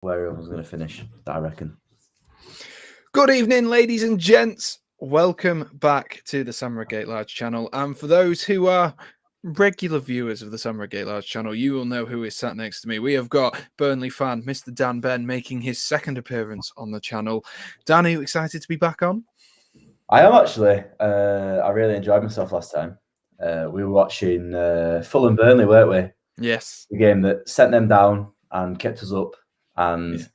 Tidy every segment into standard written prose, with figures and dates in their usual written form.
where everyone's going to finish, I reckon. Good evening, ladies and gents. Welcome back to the Redgate-Large channel. And for those who are regular viewers of the Redgate-Large channel, you will know who is sat next to me. We have got Burnley fan, Mr. Dan Benn, making his second appearance on the channel. Dan, are you excited to be back on? I am actually. I really enjoyed myself last time. We were watching Fulham Burnley, weren't we? Yes. The game that sent them down and kept us up, and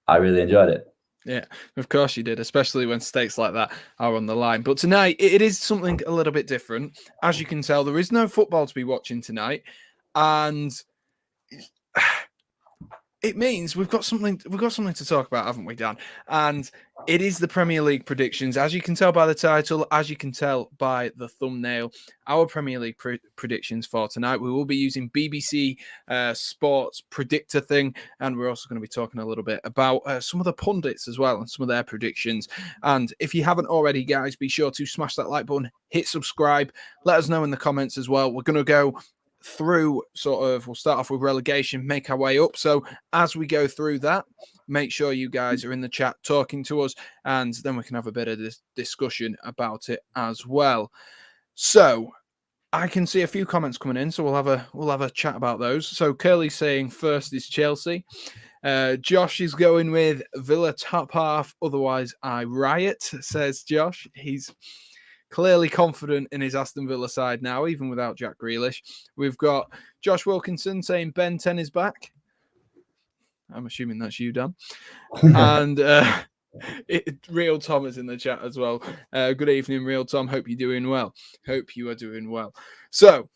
I really enjoyed it. Yeah, of course you did, especially when stakes like that are on the line. But tonight, it is something a little bit different. As you can tell, there is no football to be watching tonight. And it means we've got something to talk about, haven't we, Dan? And it is the Premier League predictions. As you can tell by the title, as you can tell by the thumbnail, our Premier League predictions for tonight. We will be using BBC Sports Predictor thing, and we're also going to be talking a little bit about some of the pundits as well and some of their predictions. And if you haven't already, guys, be sure to smash that like button, hit subscribe, let us know in the comments as well. We're going to go through we'll start off with relegation, make our way up. So as we go through that, make sure you guys are in the chat talking to us, and then we can have a bit of this discussion about it as well. So I can see a few comments coming in, so we'll have a chat about those. So Curly's saying first is Chelsea. Josh is going with Villa top half, otherwise I riot, says Josh. He's clearly confident in his Aston Villa side now, even without Jack Grealish. We've got Josh Wilkinson saying Ben 10 is back. I'm assuming that's you, Dan. And Real Tom is in the chat as well. Good evening, Real Tom. Hope you're doing well. Hope you are doing well. So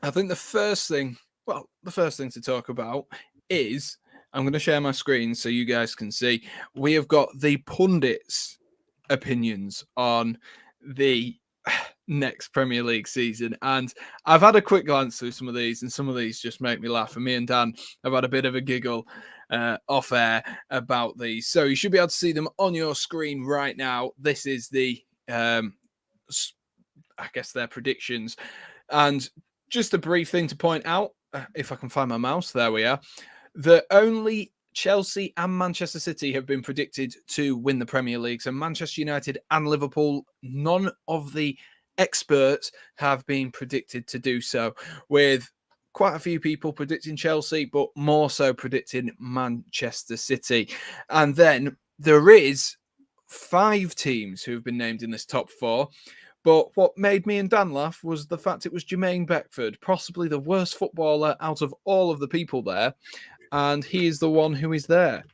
I think the first thing to talk about is, I'm going to share my screen so you guys can see. We have got the pundits' opinions on the next Premier League season, and I've had a quick glance through some of these, and some of these just make me laugh. And me and Dan have had a bit of a giggle off air about these, so you should be able to see them on your screen right now. This is the I guess their predictions, and just a brief thing to point out, if I can find my mouse, there we are, that only Chelsea and Manchester City have been predicted to win the Premier League. So Manchester United and Liverpool, none of the experts have been predicted to do so, with quite a few people predicting Chelsea, but more so predicting Manchester City. And then there is 5 teams who have been named in this top 4. But what made me and Dan laugh was the fact it was Jermaine Beckford, possibly the worst footballer out of all of the people there. And he is the one who is there.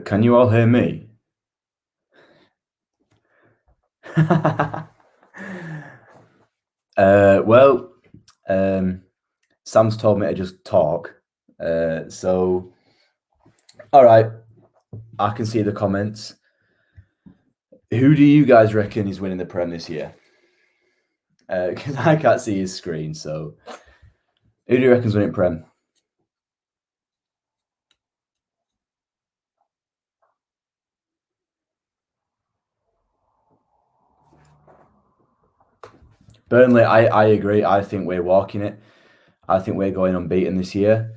Can you all hear me? Sam's told me to just talk. So, all right, I can see the comments. Who do you guys reckon is winning the Prem this year? Because I can't see his screen. So, who do you reckon's winning Prem? Burnley, I agree. I think we're walking it. I think we're going unbeaten this year.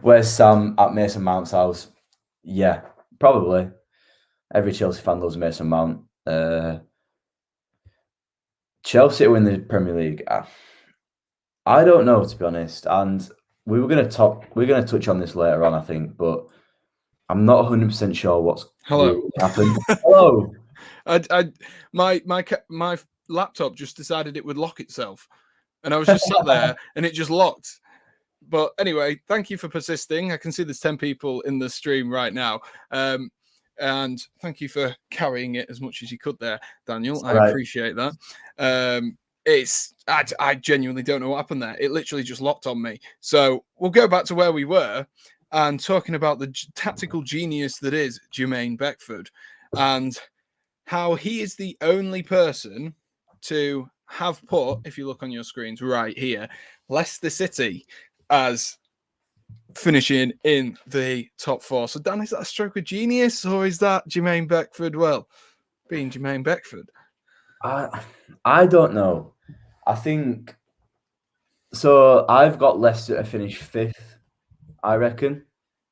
Where's Sam at Mason Mount's house? Yeah, probably. Every Chelsea fan loves Mason Mount. Chelsea win the Premier League. I don't know, to be honest. And we're going to touch on this later on, I think, but I'm not 100% sure what's Hello. really happened. Hello. My laptop just decided it would lock itself, and I was just sat there, and it just locked. But anyway, thank you for persisting. I can see there's 10 people in the stream right now. And thank you for carrying it as much as you could there, Daniel. I appreciate that. I genuinely don't know what happened there. It literally just locked on me. So we'll go back to where we were and talking about the tactical genius that is Jermaine Beckford and how he is the only person to have put, if you look on your screens right here, Leicester City as finishing in the top 4. So, Dan, is that a stroke of genius or is that Jermaine Beckford, being Jermaine Beckford? I don't know. I think so. I've got Leicester to finish 5th, I reckon,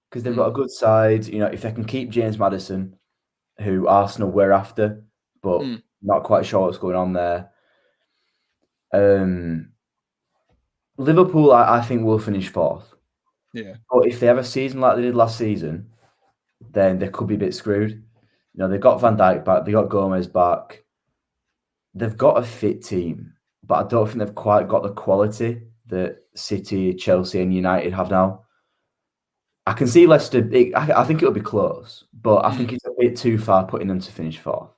because they've got a good side. You know, if they can keep James Maddison, who Arsenal were after, but not quite sure what's going on there. Liverpool, I think, will finish 4th. Yeah. But if they have a season like they did last season, then they could be a bit screwed. You know, they've got Van Dijk back, they got Gomez back. They've got a fit team, but I don't think they've quite got the quality that City, Chelsea, and United have now. I can see Leicester. I think it'll be close, but I think it's a bit too far putting them to finish 4th.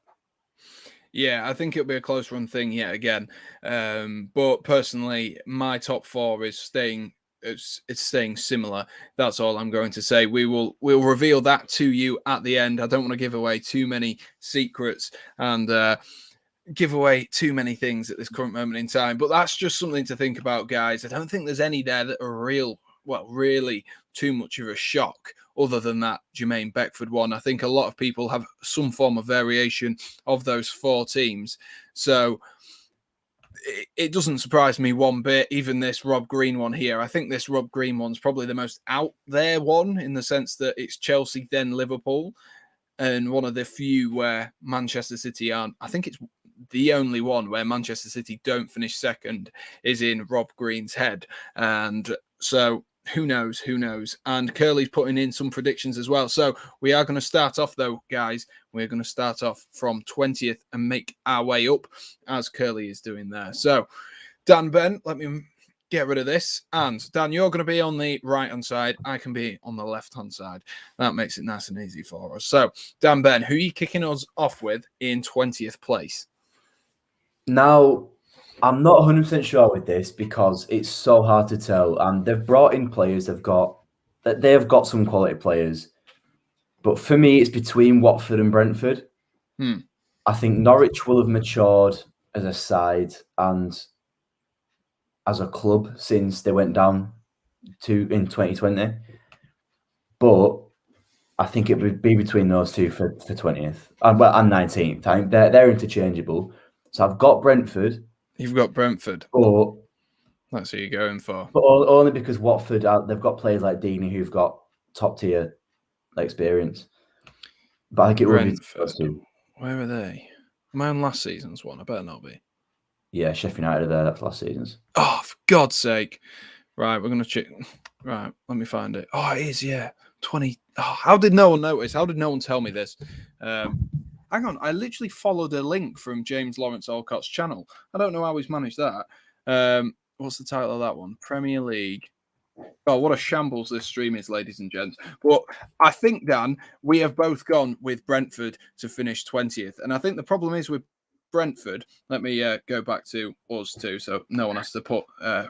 Yeah, I think it'll be a close run thing yet again. But personally, my top 4 is staying. It's staying similar. That's all I'm going to say. We'll reveal that to you at the end. I don't want to give away too many secrets and give away too many things at this current moment in time. But that's just something to think about, guys. I don't think there's any there that are really too much of a shock other than that Jermaine Beckford one. I think a lot of people have some form of variation of those 4 teams. So it doesn't surprise me one bit. Even this Rob Green one here, I think this Rob Green one's probably the most out there one in the sense that it's Chelsea, then Liverpool, and one of the few where Manchester City aren't. I think it's the only one where Manchester City don't finish second is in Rob Green's head. And so who knows? And Curly's putting in some predictions as well. So we are going to start off, though, guys. We're going to start off from 20th and make our way up as Curly is doing there. So, Dan Benn, let me get rid of this. And Dan, you're going to be on the right-hand side. I can be on the left-hand side. That makes it nice and easy for us. So, Dan Benn, who are you kicking us off with in 20th place? Now, I'm not 100% sure with this because it's so hard to tell. And they've brought in players. They've got some quality players. But for me, it's between Watford and Brentford. I think Norwich will have matured as a side and as a club since they went down in 2020. But I think it would be between those two for 20th and 19th. I think they're interchangeable. So I've got Brentford. You've got Brentford. But that's who you're going for. But only because Watford, they've got players like Deeney who've got top tier experience. But I think it would be those two. Where are they? Am I on last season's one? I better not be. Yeah, Sheffield United are there. That's last season's. Oh, for God's sake. Right, we're going to check. Right, let me find it. Oh, it is, yeah. 20. Oh, how did no one notice? How did no one tell me this? Hang on, I literally followed a link from James Lawrence Alcott's channel. I don't know how he's managed that. What's the title of that one? Premier League. Oh, what a shambles this stream is, ladies and gents. But I think, Dan, we have both gone with Brentford to finish 20th. And I think the problem is with Brentford, let me go back to us too, so no one has to put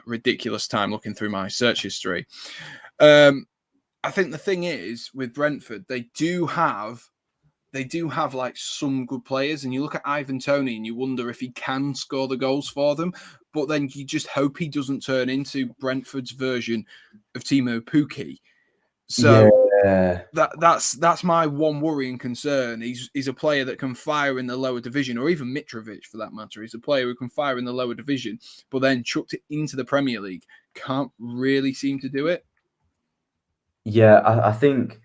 ridiculous time looking through my search history. I think the thing is with Brentford, they do have like some good players, and you look at Ivan Toney and you wonder if he can score the goals for them, but then you just hope he doesn't turn into Brentford's version of Timo Pukki. So that's my one worry and concern. He's a player that can fire in the lower division, or even Mitrovic for that matter. He's a player who can fire in the lower division, but then chucked it into the Premier League. Can't really seem to do it. Yeah, I think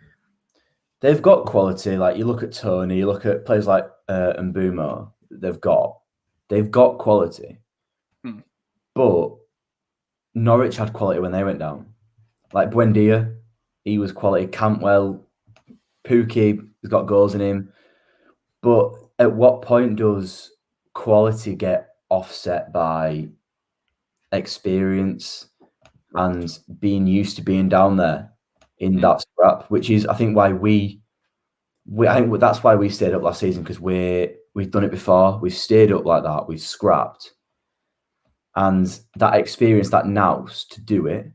they've got quality. Like you look at Tony, you look at players like Mbumo. They've got quality, but Norwich had quality when they went down. Like Buendia, he was quality. Cantwell, Pookie has got goals in him. But at what point does quality get offset by experience and being used to being down there in that scrap? Which is, I think, why I think that's why we stayed up last season, because we've done it before. We've stayed up like that. We've scrapped, and that experience, that nous to do it,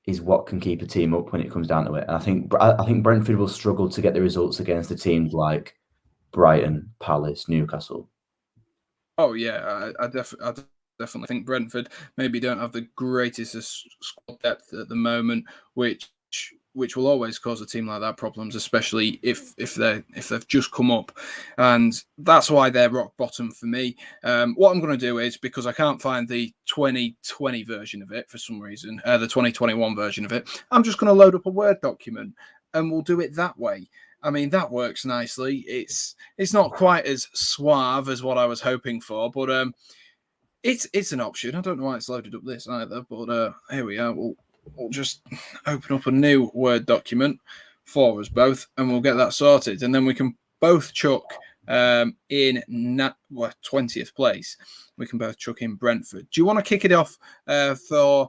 is what can keep a team up when it comes down to it. And I think Brentford will struggle to get the results against the teams like Brighton, Palace, Newcastle. Oh yeah, I definitely think Brentford maybe don't have the greatest squad depth at the moment, which will always cause a team like that problems, especially if they've just come up, and that's why they're rock bottom for me. What I'm going to do is, because I can't find the 2020 version of it for some reason, the 2021 version of it, I'm just going to load up a Word document and we'll do it that way. I mean, that works nicely. It's not quite as suave as what I was hoping for, but it's an option. I don't know why it's loaded up this either, but here we are. We'll just open up a new Word document for us both, and we'll get that sorted, and then we can both chuck in 20th place. We can both chuck in Brentford. Do you want to kick it off for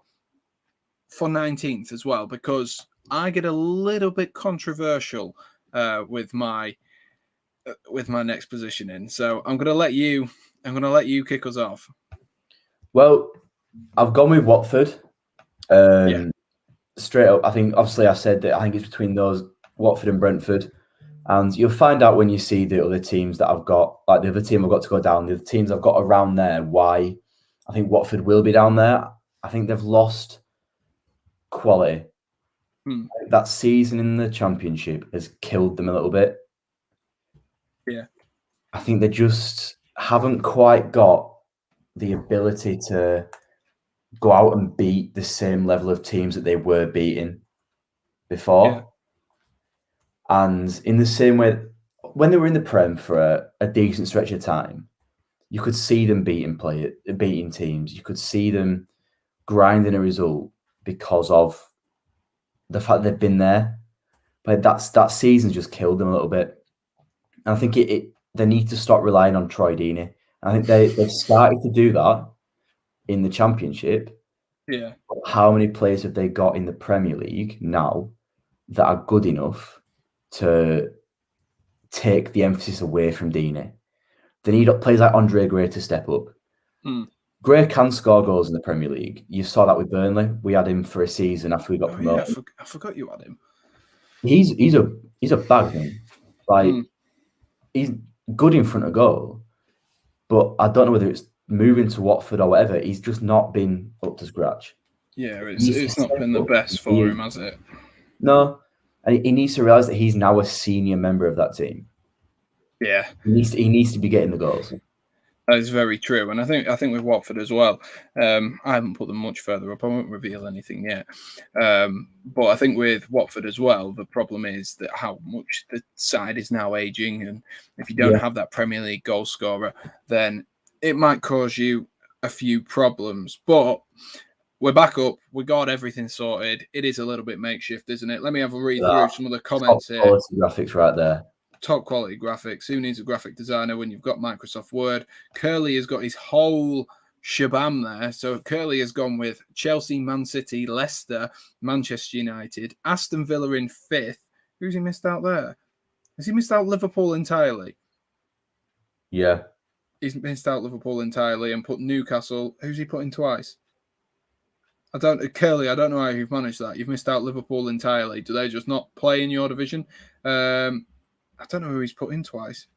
19th as well? Because I get a little bit controversial with my next position in. So I'm going to let you kick us off. Well, I've gone with Watford. Straight up, I think obviously I said that I think it's between those, Watford and Brentford, and you'll find out when you see the other teams that I've got, like the other team I've got to go down, the other teams I've got around there, why I think Watford will be down there. I think they've lost quality. That season in the Championship has killed them a little bit. Yeah. I think they just haven't quite got the ability to go out and beat the same level of teams that they were beating before. Yeah. And in the same way, when they were in the Prem for a decent stretch of time, you could see them beating teams. You could see them grinding a result because of the fact they've been there. But that season's just killed them a little bit. And I think they need to stop relying on Troy Deeney. I think they've started to do that in the Championship. Yeah. How many players have they got in the Premier League now that are good enough to take the emphasis away from Deeney? They need players like Andre Gray to step up. Gray can score goals in the Premier League. You saw that with Burnley. We had him for a season after we got promoted. Yeah, I forgot you had him. He's a bag man. Like he's good in front of goal, but I don't know whether it's moving to Watford or whatever. He's just not been up to scratch. Yeah, it's not been the best for him, has it? No, and he needs to realise that he's now a senior member of that team. Yeah, he needs to be getting the goals. That is very true, and I think with Watford as well. I haven't put them much further up. I won't reveal anything yet, but I think with Watford as well, the problem is that how much the side is now aging, and if you don't have that Premier League goal scorer, then it might cause you a few problems. But we're back up. We got everything sorted. It is a little bit makeshift, isn't it? Let me have a read through some of the comments here. Quality graphics right there. Top quality graphics. Who needs a graphic designer when you've got Microsoft Word? Curly has got his whole shabam there. So Curly has gone with Chelsea, Man City, Leicester, Manchester United, Aston Villa in 5th. Who's he missed out there? Has he missed out Liverpool entirely? Yeah. He's missed out Liverpool entirely and put Newcastle. Who's he put in twice? Curly, I don't know how you've managed that. You've missed out Liverpool entirely. Do they just not play in your division? I don't know who he's put in twice.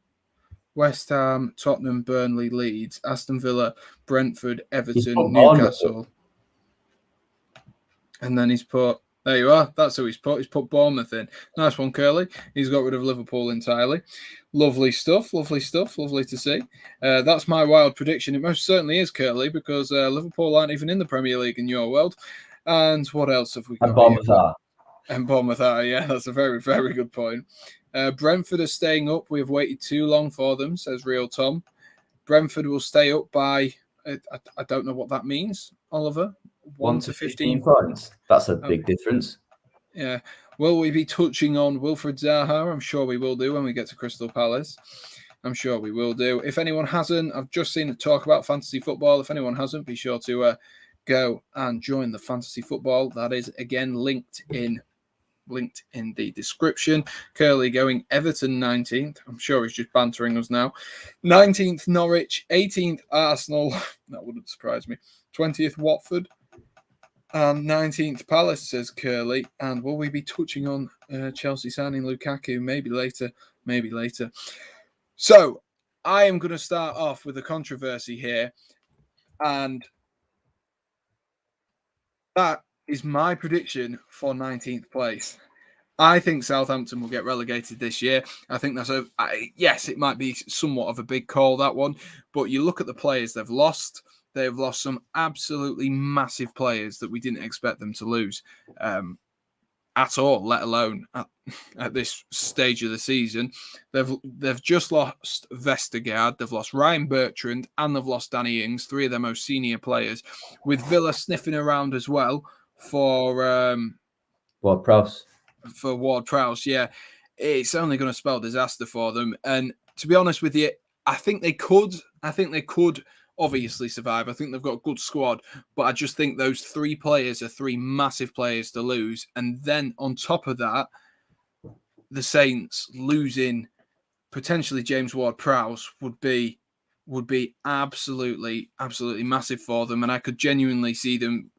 West Ham, Tottenham, Burnley, Leeds, Aston Villa, Brentford, Everton, Newcastle. And then he's put, there you are, that's who he's put. He's put Bournemouth in. Nice one, Curly. He's got rid of Liverpool entirely. Lovely stuff, lovely to see. That's my wild prediction. It most certainly is, Curly, because Liverpool aren't even in the Premier League in your world. And what else have we got? Bournemouth are. And Bournemouth are, yeah, that's a very, very good point. Brentford are staying up. We have waited too long for them, says Real Tom. Brentford will stay up by, I don't know what that means, Oliver. 1 to 15 points. That's a big difference. Yeah. Will we be touching on Wilfred Zaha? I'm sure we will do when we get to Crystal Palace. I'm sure we will do. If anyone hasn't, I've just seen it talk about fantasy football. If anyone hasn't, be sure to go and join the fantasy football. That is, again, linked in the description. Curly going Everton 19th. I'm sure he's just bantering us now. 19th Norwich, 18th Arsenal. That wouldn't surprise me. 20th Watford. And 19th Palace, says Curly. And will we be touching on Chelsea signing Lukaku? Maybe later. So I am going to start off with a controversy here. And that is my prediction for 19th place. I think Southampton will get relegated this year. I think that's yes, it might be somewhat of a big call, that one. But you look at the players they've lost. They've lost some absolutely massive players that we didn't expect them to lose at all, let alone at this stage of the season. They've just lost Vestergaard, they've lost Ryan Bertrand, and they've lost Danny Ings, three of their most senior players, with Villa sniffing around as well for Ward-Prowse. For Ward-Prowse, yeah. It's only going to spell disaster for them. And to be honest with you, I think they could obviously survive. I think they've got a good squad, but I just think those three players are three massive players to lose. And then on top of that, the Saints losing potentially James Ward-Prowse would be absolutely massive for them. And I could genuinely see them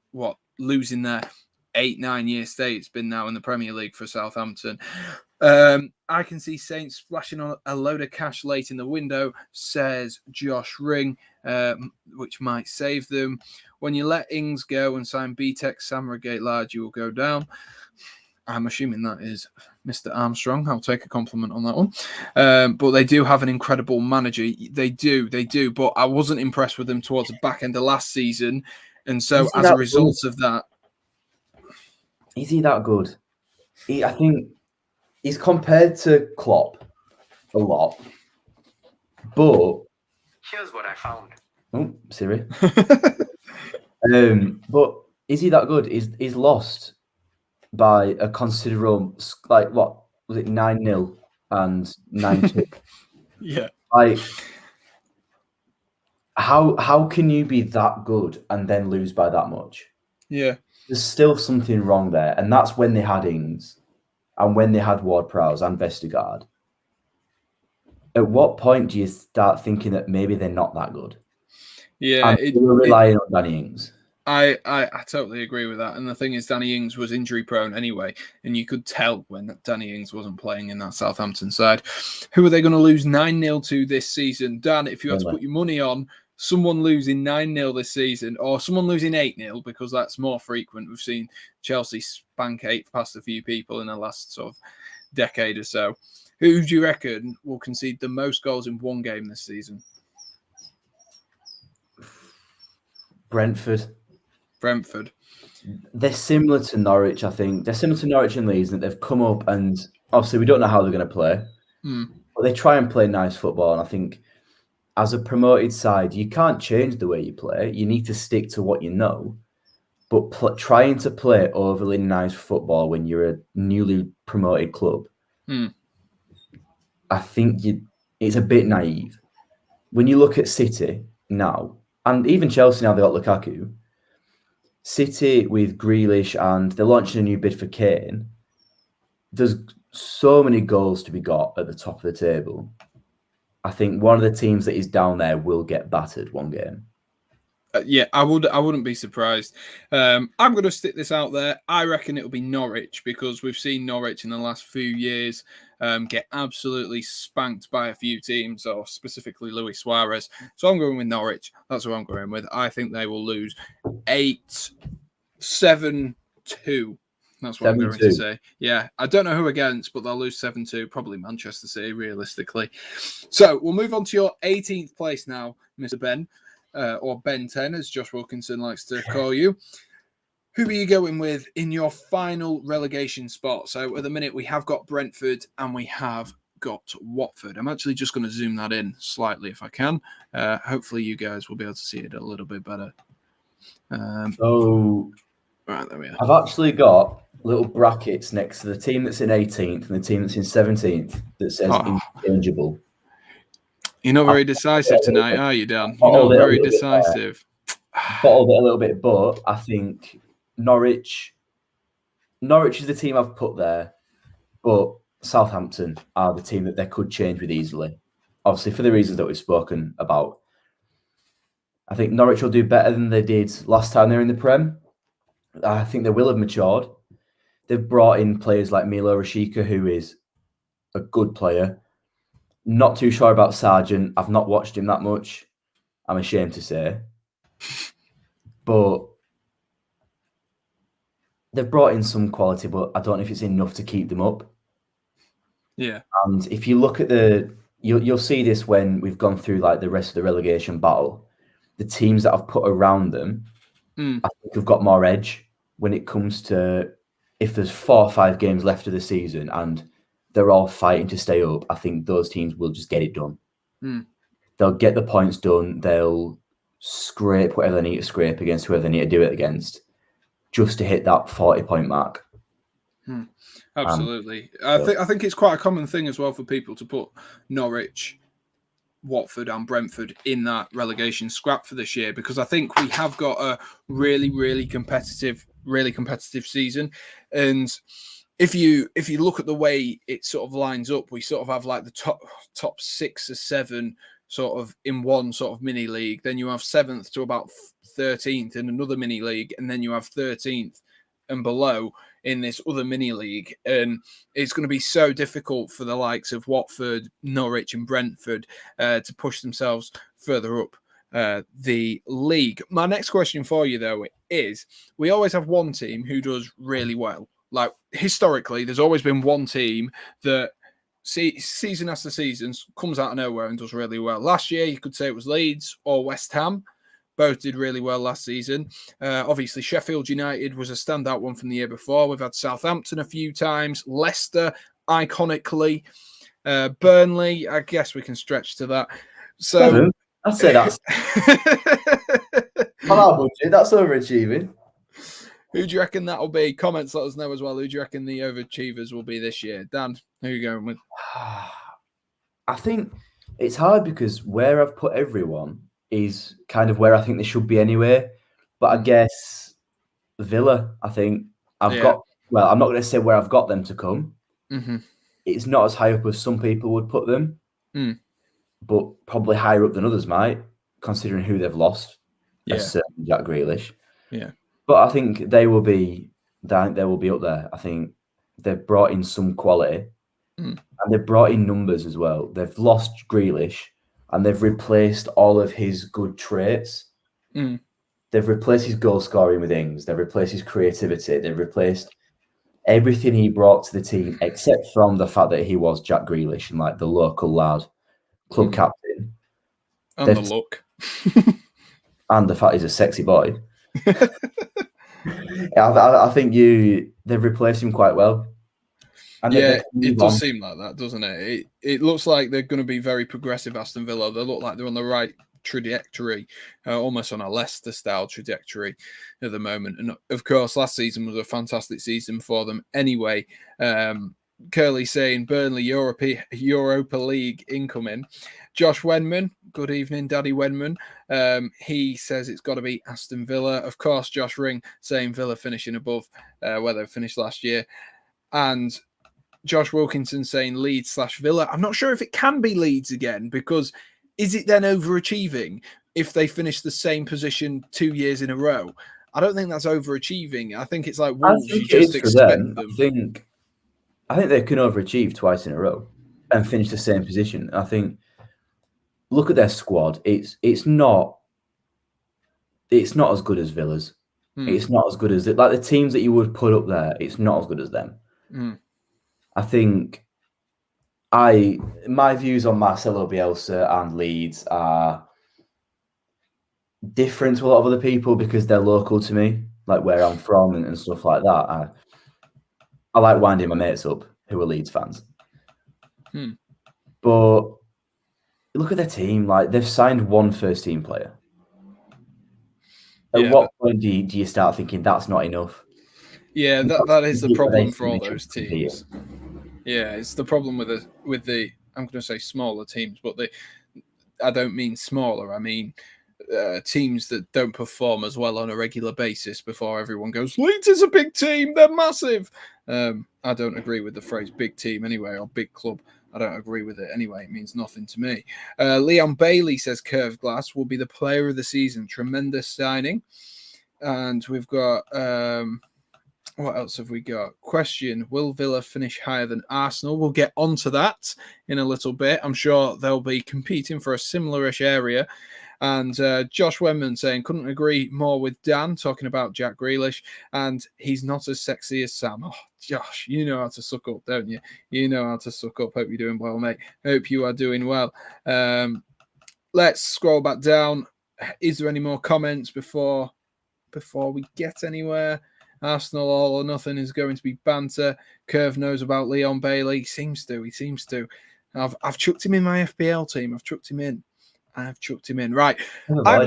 losing their 8-9 year stay it's been now in the Premier League for Southampton. I can see Saints splashing on a load of cash late in the window, says Josh Ring, which might save them. When you let Ings go and sign BTEC, Sam Redgate-Large, you will go down. I'm assuming that is Mr. Armstrong. I'll take a compliment on that one. But they do have an incredible manager. They do. But I wasn't impressed with them towards the back end of last season. And so as a result of that... Is he that good? I think he's compared to Klopp a lot. But... Here's what I found. Oh, Siri. But is he that good? He's lost by a considerable, like, what was it, 9-0 and 9-2? Yeah. Like, how can you be that good and then lose by that much? Yeah. There's still something wrong there. And that's when they had Ings and when they had Ward-Prowse and Vestergaard. At what point do you start thinking that maybe they're not that good? Yeah. We're relying on Danny Ings. I totally agree with that. And the thing is, Danny Ings was injury prone anyway. And you could tell when Danny Ings wasn't playing in that Southampton side. Who are they going to lose 9-0 to this season? Dan, if you had to put your money on someone losing 9-0 this season or someone losing 8-0, because that's more frequent. We've seen Chelsea spank 8 past a few people in the last sort of decade or so. Who do you reckon will concede the most goals in one game this season? Brentford. They're similar to Norwich, I think. They're similar to Norwich and Leeds, that they've come up and obviously we don't know how they're going to play. But they try and play nice football. And I think as a promoted side, you can't change the way you play. You need to stick to what you know. But trying to play overly nice football when you're a newly promoted club, I think it's a bit naive. When you look at City now, and even Chelsea now, they've got Lukaku. City with Grealish and they're launching a new bid for Kane. There's so many goals to be got at the top of the table. I think one of the teams that is down there will get battered one game. Yeah, I wouldn't be surprised. I'm going to stick this out there. I reckon it'll be Norwich, because we've seen Norwich in the last few years get absolutely spanked by a few teams, or specifically Luis Suarez. So I'm going with Norwich. That's what I'm going with. I think they will lose 8-7-2. That's what I'm going to say. Yeah, I don't know who against, but they'll lose 7-2. Probably Manchester City, realistically. So we'll move on to your 18th place now, Mr. Ben. Or Ben 10, as Josh Wilkinson likes to call you. Who are you going with in your final relegation spot? So at the minute, we have got Brentford and we have got Watford. I'm actually just going to zoom that in slightly if I can. Hopefully you guys will be able to see it a little bit better. So Right, there we are. I've actually got little brackets next to the team that's in 18th and the team that's in 17th that says interchangeable. You're not very decisive tonight, are you, Dan? You're Bottled not it a very little bit there. decisive. Bottled it a little bit, but I think Norwich is the team I've put there, but Southampton are the team that they could change with easily. Obviously, for the reasons that we've spoken about. I think Norwich will do better than they did last time they were in the Prem. I think they will have matured. They've brought in players like Milo Rashica, who is a good player. Not too sure about Sargent. I've not watched him that much, I'm ashamed to say. But they've brought in some quality, but I don't know if it's enough to keep them up. Yeah. And if you look at you'll see this when we've gone through like the rest of the relegation battle. The teams that I've put around them, I think have got more edge when it comes to if there's 4 or 5 games left of the season and they're all fighting to stay up. I think those teams will just get it done. They'll get the points done. They'll scrape whatever they need to scrape against whoever they need to do it against, just to hit that 40-point mark. Absolutely. I think it's quite a common thing as well for people to put Norwich, Watford and Brentford in that relegation scrap for this year, because I think we have got a really, really competitive season. And if you look at the way it sort of lines up, we sort of have like the top 6 or 7 sort of in one sort of mini league. Then you have 7th to about 13th in another mini league, and then you have 13th and below in this other mini league. And it's going to be so difficult for the likes of Watford, Norwich and Brentford to push themselves further up the league. My next question for you, though, is we always have one team who does really well. Like historically, there's always been one team that season after season comes out of nowhere and does really well. Last year, you could say it was Leeds or West Ham. Both did really well last season. Obviously, Sheffield United was a standout one from the year before. We've had Southampton a few times. Leicester, iconically. Burnley, I guess we can stretch to that. So 7? I'd say that's on our budget. That's overachieving. Who do you reckon that'll be? Comments, let us know as well. Who do you reckon the overachievers will be this year? Dan, who are you going with? I think it's hard because where I've put everyone is kind of where I think they should be anyway. But I guess Villa, I think I'm not going to say where I've got them to come. It's not as high up as some people would put them, but probably higher up than others might, considering who they've lost. As Jack Grealish. Yeah. But I think they will be up there. I think they've brought in some quality and they've brought in numbers as well. They've lost Grealish and they've replaced all of his good traits. They've replaced his goal scoring with Ings. They've replaced his creativity. They've replaced everything he brought to the team, except from the fact that he was Jack Grealish and like the local lad, club captain. And the look. And the fact he's a sexy boy. I think they've replaced him quite well. And it does seem like that, doesn't it? It looks like they're going to be very progressive, Aston Villa. They look like they're on the right trajectory, almost on a Leicester-style trajectory at the moment. And of course, last season was a fantastic season for them anyway. Curly saying Burnley Europa League incoming. Josh Wenman, good evening, Daddy Wenman. He says it's got to be Aston Villa. Of course, Josh Ring saying Villa finishing above where they finished last year. And Josh Wilkinson saying Leeds/Villa. I'm not sure if it can be Leeds again, because is it then overachieving if they finish the same position 2 years in a row? I don't think that's overachieving. I think it's like Wolves. You just expect them. I think they can overachieve twice in a row and finish the same position. I think, look at their squad. It's not as good as Villa's. It's not as good as like the teams that you would put up there. It's not as good as them. I think my views on Marcelo Bielsa and Leeds are different to a lot of other people because they're local to me. like where I'm from and stuff like that. I like winding my mates up who are Leeds fans. But look at their team. Like, they've signed one first team player. At what point do you start thinking that's not enough? Yeah, that is the problem for all They those should compete. teams. Yeah, it's the problem with the I'm going to say smaller teams, but I don't mean smaller. I mean teams that don't perform as well on a regular basis before everyone goes, Leeds is a big team, they're massive. I don't agree with the phrase big team anyway, or big club. I don't agree with it anyway. It means nothing to me. Leon Bailey says Curved Glass will be the player of the season. Tremendous signing. And we've got... what else have we got? Question: will Villa finish higher than Arsenal? We'll get onto that in a little bit. I'm sure they'll be competing for a similar-ish area. And Josh Wenman saying, couldn't agree more with Dan, talking about Jack Grealish, and he's not as sexy as Sam. Oh, Josh, you know how to suck up, don't you? You know how to suck up. Hope you're doing well, mate. Hope you are doing well. Let's scroll back down. Is there any more comments before we get anywhere? Arsenal all or nothing is going to be banter. Curve knows about Leon Bailey. He seems to. I've chucked him in my FPL team. I've chucked him in. Right. I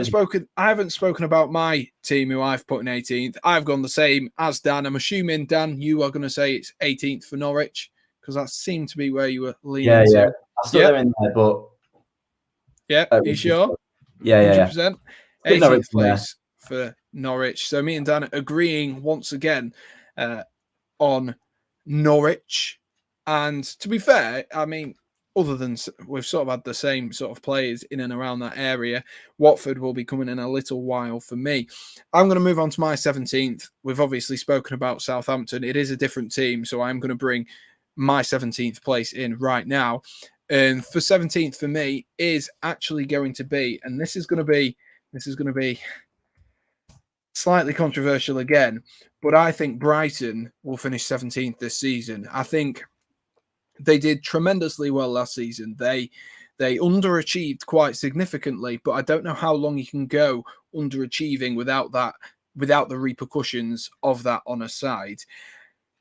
haven't spoken about my team who I've put in 18th. I've gone the same as Dan. I'm assuming, Dan, you are going to say it's 18th for Norwich, because that seemed to be where you were leaning to. I still they're in there, but you sure? 100%. 18th place for Norwich. So me and Dan agreeing once again on Norwich. And to be fair, I mean, other than we've sort of had the same sort of players in and around that area, Watford will be coming in a little while for me. I'm going to move on to my 17th. We've obviously spoken about Southampton. It is a different team, so I'm going to bring my 17th place in right now. And for 17th for me is actually going to be, and this is going to be slightly controversial again, but I think Brighton will finish 17th this season. I think they did tremendously well last season. They underachieved quite significantly, but I don't know how long you can go underachieving without the repercussions of that on a side.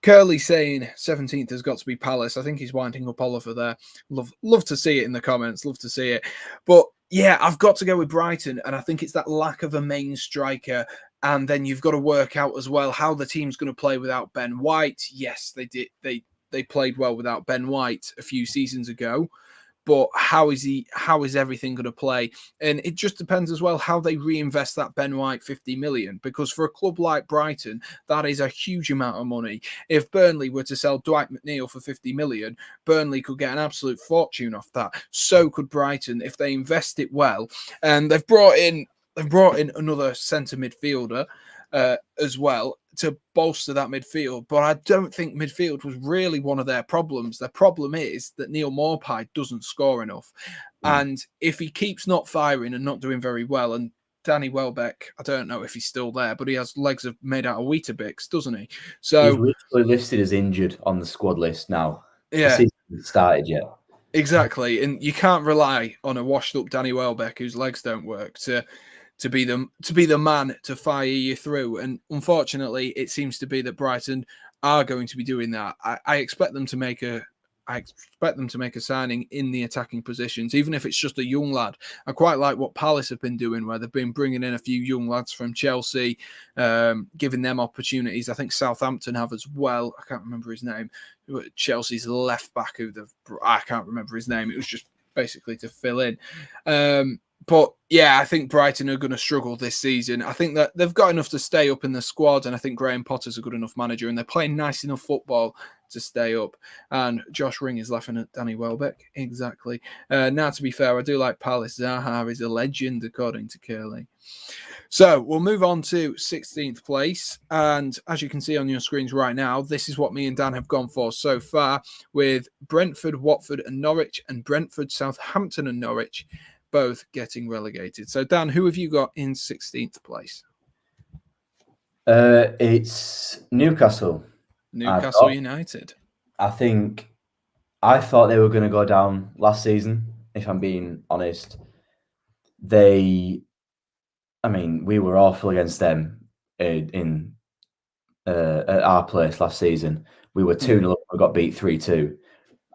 Curly saying 17th has got to be Palace. I think he's winding up Oliver there. Love to see it in the comments. Love to see it. But yeah, I've got to go with Brighton, and I think it's that lack of a main striker. And then you've got to work out as well how the team's going to play without Ben White. Yes, they did. They played well without Ben White a few seasons ago, but how is everything going to play? And it just depends as well how they reinvest that Ben White 50 million, because for a club like Brighton, that is a huge amount of money. If Burnley were to sell Dwight McNeil for 50 million, Burnley could get an absolute fortune off that. So could Brighton if they invest it well. And they've brought in another centre midfielder as well to bolster that midfield, but I don't think midfield was really one of their problems. Their problem is that Neil Maupay doesn't score enough. And if he keeps not firing and not doing very well, and Danny Welbeck, I don't know if he's still there, but he has legs made out of Weetabix, doesn't he? So he's literally listed as injured on the squad list now. Yeah. The season hasn't started yet. Exactly. And you can't rely on a washed up Danny Welbeck whose legs don't work to be the man to fire you through. And unfortunately, it seems to be that Brighton are going to be doing that. I expect them to make a signing in the attacking positions, even if it's just a young lad. I quite like what Palace have been doing, where they've been bringing in a few young lads from Chelsea, giving them opportunities. I think Southampton have as well. I can't remember his name. Chelsea's left back, I can't remember his name. It was just basically to fill in. But yeah, I think Brighton are going to struggle this season. I think that they've got enough to stay up in the squad, and I think Graham Potter's a good enough manager, and they're playing nice enough football to stay up. And Josh Ring is laughing at Danny Welbeck. Exactly. Now, to be fair, I do like Palace. Zaha is a legend, according to Curly. So we'll move on to 16th place. And as you can see on your screens right now, this is what me and Dan have gone for so far, with Brentford, Watford and Norwich, and Brentford, Southampton and Norwich both getting relegated. So Dan, who have you got in 16th place? It's Newcastle. Newcastle United. I thought they were going to go down last season, if I'm being honest. We were awful against them. in at our place last season. We were 2-0 up, we got beat 3-2.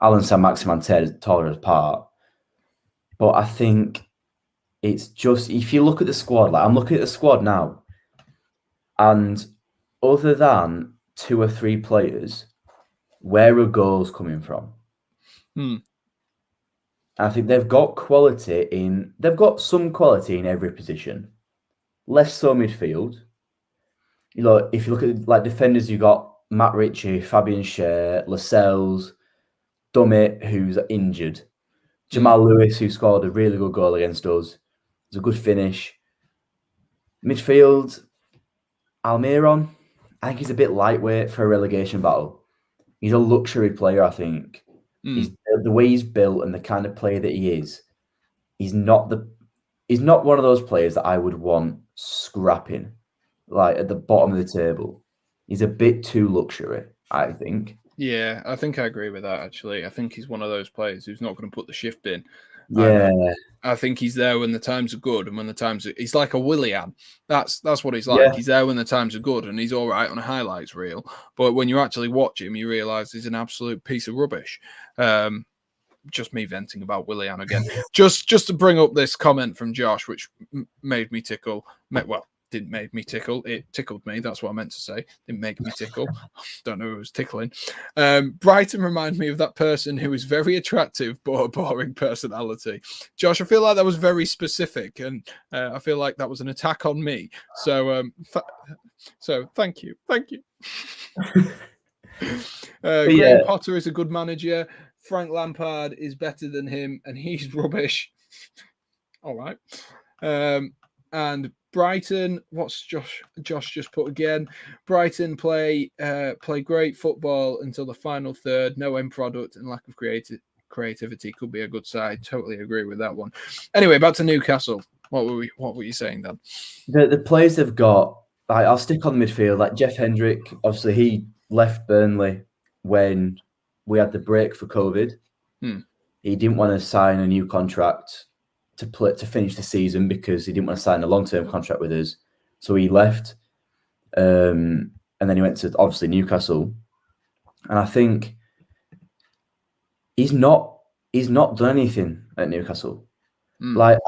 Alan Saint-Maximin tore us apart. But I think it's just, if you look at the squad, like I'm looking at the squad now, and other than 2 or 3 players, where are goals coming from? I think they've got they've got some quality in every position. Less so midfield. You know, if you look at like defenders, you've got Matt Ritchie, Fabian Schär, Lascelles, Dummett, who's injured, Jamal Lewis, who scored a really good goal against us. It's a good finish. Midfield, Almiron, I think he's a bit lightweight for a relegation battle. He's a luxury player, I think. He's the way he's built and the kind of player that he is. He's not one of those players that I would want scrapping, like at the bottom of the table. He's a bit too luxury, I think. Yeah, I think I agree with that, actually. I think he's one of those players who's not going to put the shift in. Yeah. I think he's there when the times are good, and when the times are, he's like a Willian. That's what he's like. Yeah. He's there when the times are good, and he's all right on a highlights reel. But when you actually watch him, you realise he's an absolute piece of rubbish. Just me venting about Willian again. just to bring up this comment from Josh, which made me tickle. Well, didn't make me tickle. It tickled me. That's what I meant to say. Didn't make me tickle. Don't know who was tickling. Brighton remind me of that person who is very attractive but a boring personality. Josh, I feel like that was very specific, and I feel like that was an attack on me. So, thank you. Graham Potter is a good manager. Frank Lampard is better than him, and he's rubbish. All right. And Brighton, what's Josh just put again? Brighton play great football until the final third. No end product and lack of creativity could be a good side. Totally agree with that one. Anyway, back to Newcastle. What were you saying, Dan? The players they've got. I'll stick on the midfield. Like Jeff Hendrick, obviously he left Burnley when we had the break for COVID. He didn't want to sign a new contract to finish the season because he didn't want to sign a long-term contract with us. So he left. And then he went to obviously Newcastle. And I think he's not done anything at Newcastle. Like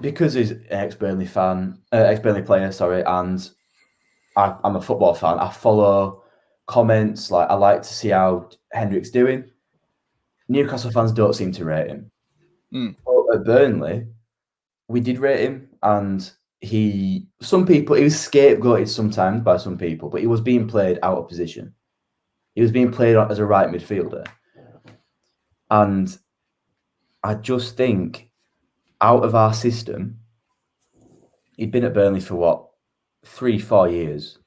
because he's an ex-Burnley player, sorry, and I'm a football fan. I follow comments. Like I like to see how Hendrick's doing. Newcastle fans don't seem to rate him. But at Burnley, we did rate him, and he was scapegoated sometimes by some people, but he was being played out of position. He was being played as a right midfielder. And I just think out of our system, he'd been at Burnley for 3-4 years.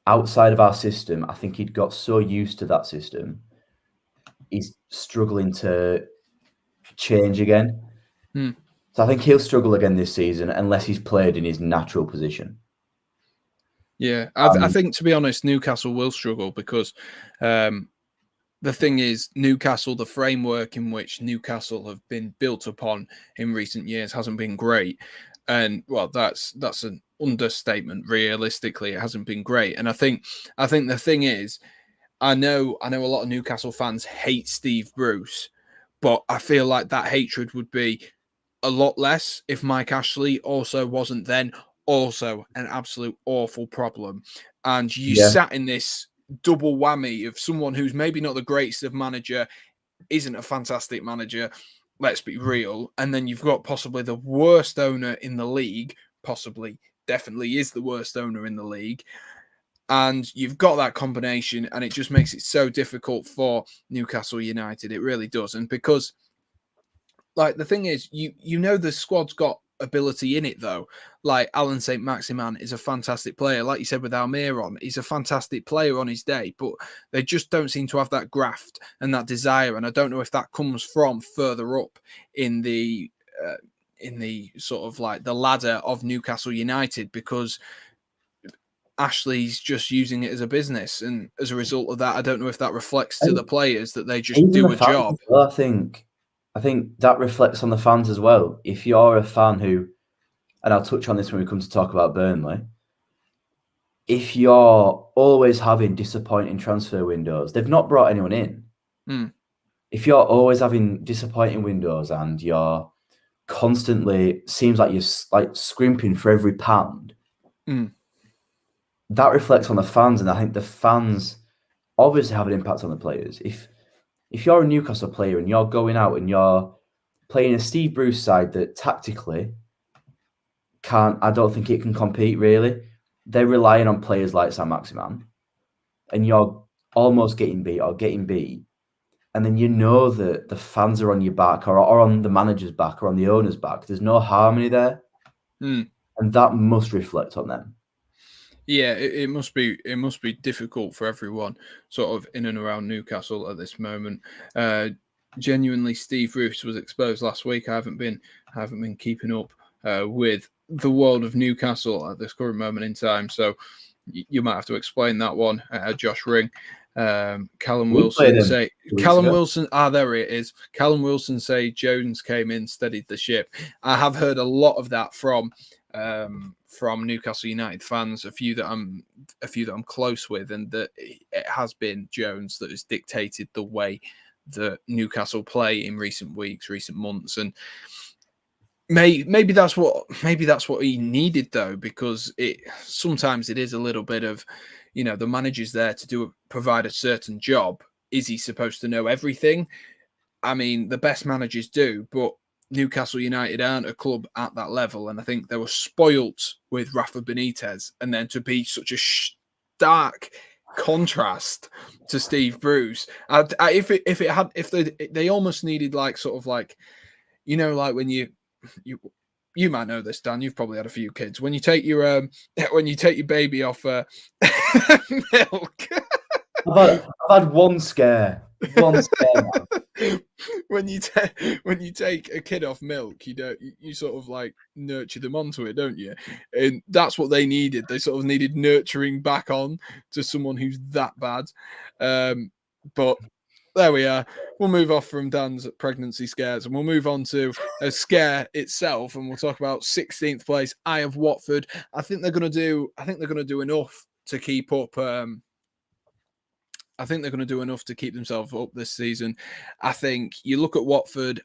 Outside of our system, I think he'd got so used to that system, he's struggling to change again. So I think he'll struggle again this season unless he's played in his natural position. Yeah, I think, to be honest, Newcastle will struggle because the thing is, Newcastle, the framework in which Newcastle have been built upon in recent years hasn't been great. And, well, that's an understatement. Realistically, it hasn't been great. And I think the thing is, I know a lot of Newcastle fans hate Steve Bruce, but I feel like that hatred would be a lot less if Mike Ashley also wasn't then also an absolute awful problem. And you sat in this double whammy of someone who's maybe not the greatest of manager, isn't a fantastic manager, let's be real. And then you've got possibly the worst owner in the league, definitely is the worst owner in the league. And you've got that combination, and it just makes it so difficult for Newcastle United. It really does. And because, like, the thing is, you know the squad's got ability in it, though. Like, Alan Saint-Maximin is a fantastic player. Like you said with Almiron, he's a fantastic player on his day, but they just don't seem to have that graft and that desire. And I don't know if that comes from further up in the sort of like the ladder of Newcastle United, because Ashley's just using it as a business, and as a result of that, I don't know if that reflects to the players that they just do a job. Well, I think that reflects on the fans as well. If you're a fan who, and I'll touch on this when we come to talk about Burnley, if you're always having disappointing transfer windows, they've not brought anyone in. If you're always having disappointing windows and you're constantly, seems like you're like scrimping for every pound, that reflects on the fans, and I think the fans obviously have an impact on the players. If you're a Newcastle player and you're going out and you're playing a Steve Bruce side that tactically I don't think it can compete really. They're relying on players like Sam Maximan, and you're almost getting beat, and then you know that the fans are on your back or on the manager's back or on the owner's back. There's no harmony there, and that must reflect on them. Yeah, it must be difficult for everyone sort of in and around Newcastle at this moment. Genuinely, Steve Bruce was exposed last week. I haven't been keeping up with the world of Newcastle at this current moment in time, so you might have to explain that one. Josh Ring, Callum Wilson say there it is. Callum Wilson say Jones came in, steadied the ship. I have heard a lot of that from Newcastle United fans, a few that I'm close with, and that it has been Jones that has dictated the way that Newcastle play in recent weeks, recent months, and maybe that's what he needed though, because sometimes it is a little bit of, the manager's there to provide a certain job. Is he supposed to know everything? I mean, the best managers do, but Newcastle United aren't a club at that level, and I think they were spoilt with Rafa Benitez, and then to be such a stark contrast to Steve Bruce. If they almost needed like sort of like, like when you might know this, Dan. You've probably had a few kids. When you take your baby off milk. I've had one scare. When you take a kid off milk, you sort of like nurture them onto it, don't you? And that's what they needed. They sort of needed nurturing back on to someone who's that bad. But there we are. We'll move off from Dan's pregnancy scares and we'll move on to a scare itself, and we'll talk about 16th place. I have Watford. I think they're going to do enough to keep up. I think they're going to do enough to keep themselves up this season. I think you look at Watford,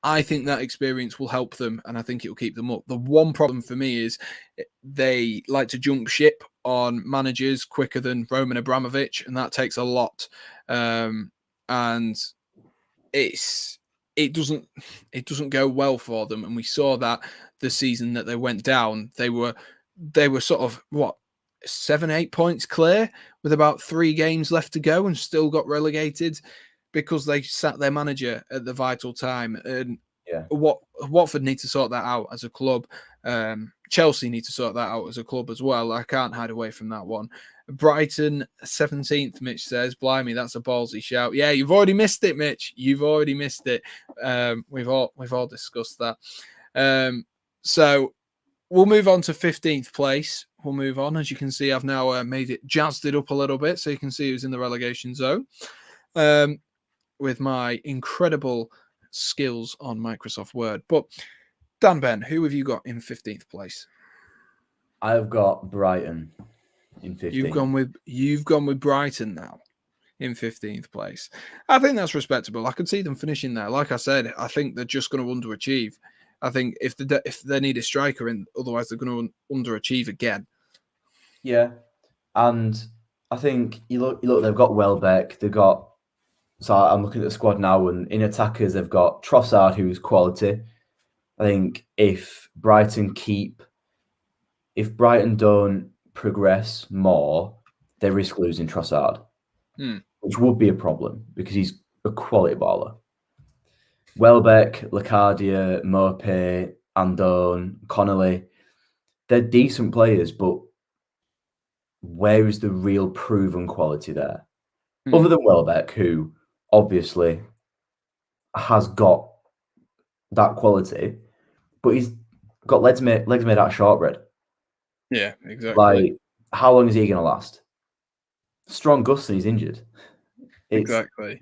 I think that experience will help them, and I think it will keep them up. The one problem for me is they like to jump ship on managers quicker than Roman Abramovich, and that takes a lot. And it doesn't go well for them, and we saw that the season that they went down. They were sort of 7-8 points clear with about 3 games left to go, and still got relegated because they sat their manager at the vital time. And Watford need to sort that out as a club. Chelsea need to sort that out as a club as well. I can't hide away from that one. Brighton 17th, Mitch says. Blimey, that's a ballsy shout. Yeah, you've already missed it, Mitch. You've already missed it. We've all discussed that. So we'll move on to 15th place. We'll move on. As you can see, I've now jazzed it up a little bit so you can see who's in the relegation zone. With my incredible skills on Microsoft Word. But Dan Ben, who have you got in 15th place? I've got Brighton in 15th. You've gone with Brighton now in 15th place. I think that's respectable. I could see them finishing there. Like I said, I think they're just going to underachieve. I think if they need a striker in, otherwise they're going to underachieve again. Yeah, and I think you look. They've got Welbeck. So I'm looking at the squad now, and in attackers they've got Trossard, who's quality. I think if Brighton don't progress more, they risk losing Trossard, which would be a problem because he's a quality baller. Welbeck, Lacadia, Mopé, Andone, Connolly, they're decent players, but where is the real proven quality there? Other than Welbeck, who obviously has got that quality, but he's got legs made out of shortbread. Yeah, exactly. Like, how long is he going to last? Strong Gus and he's injured. Exactly.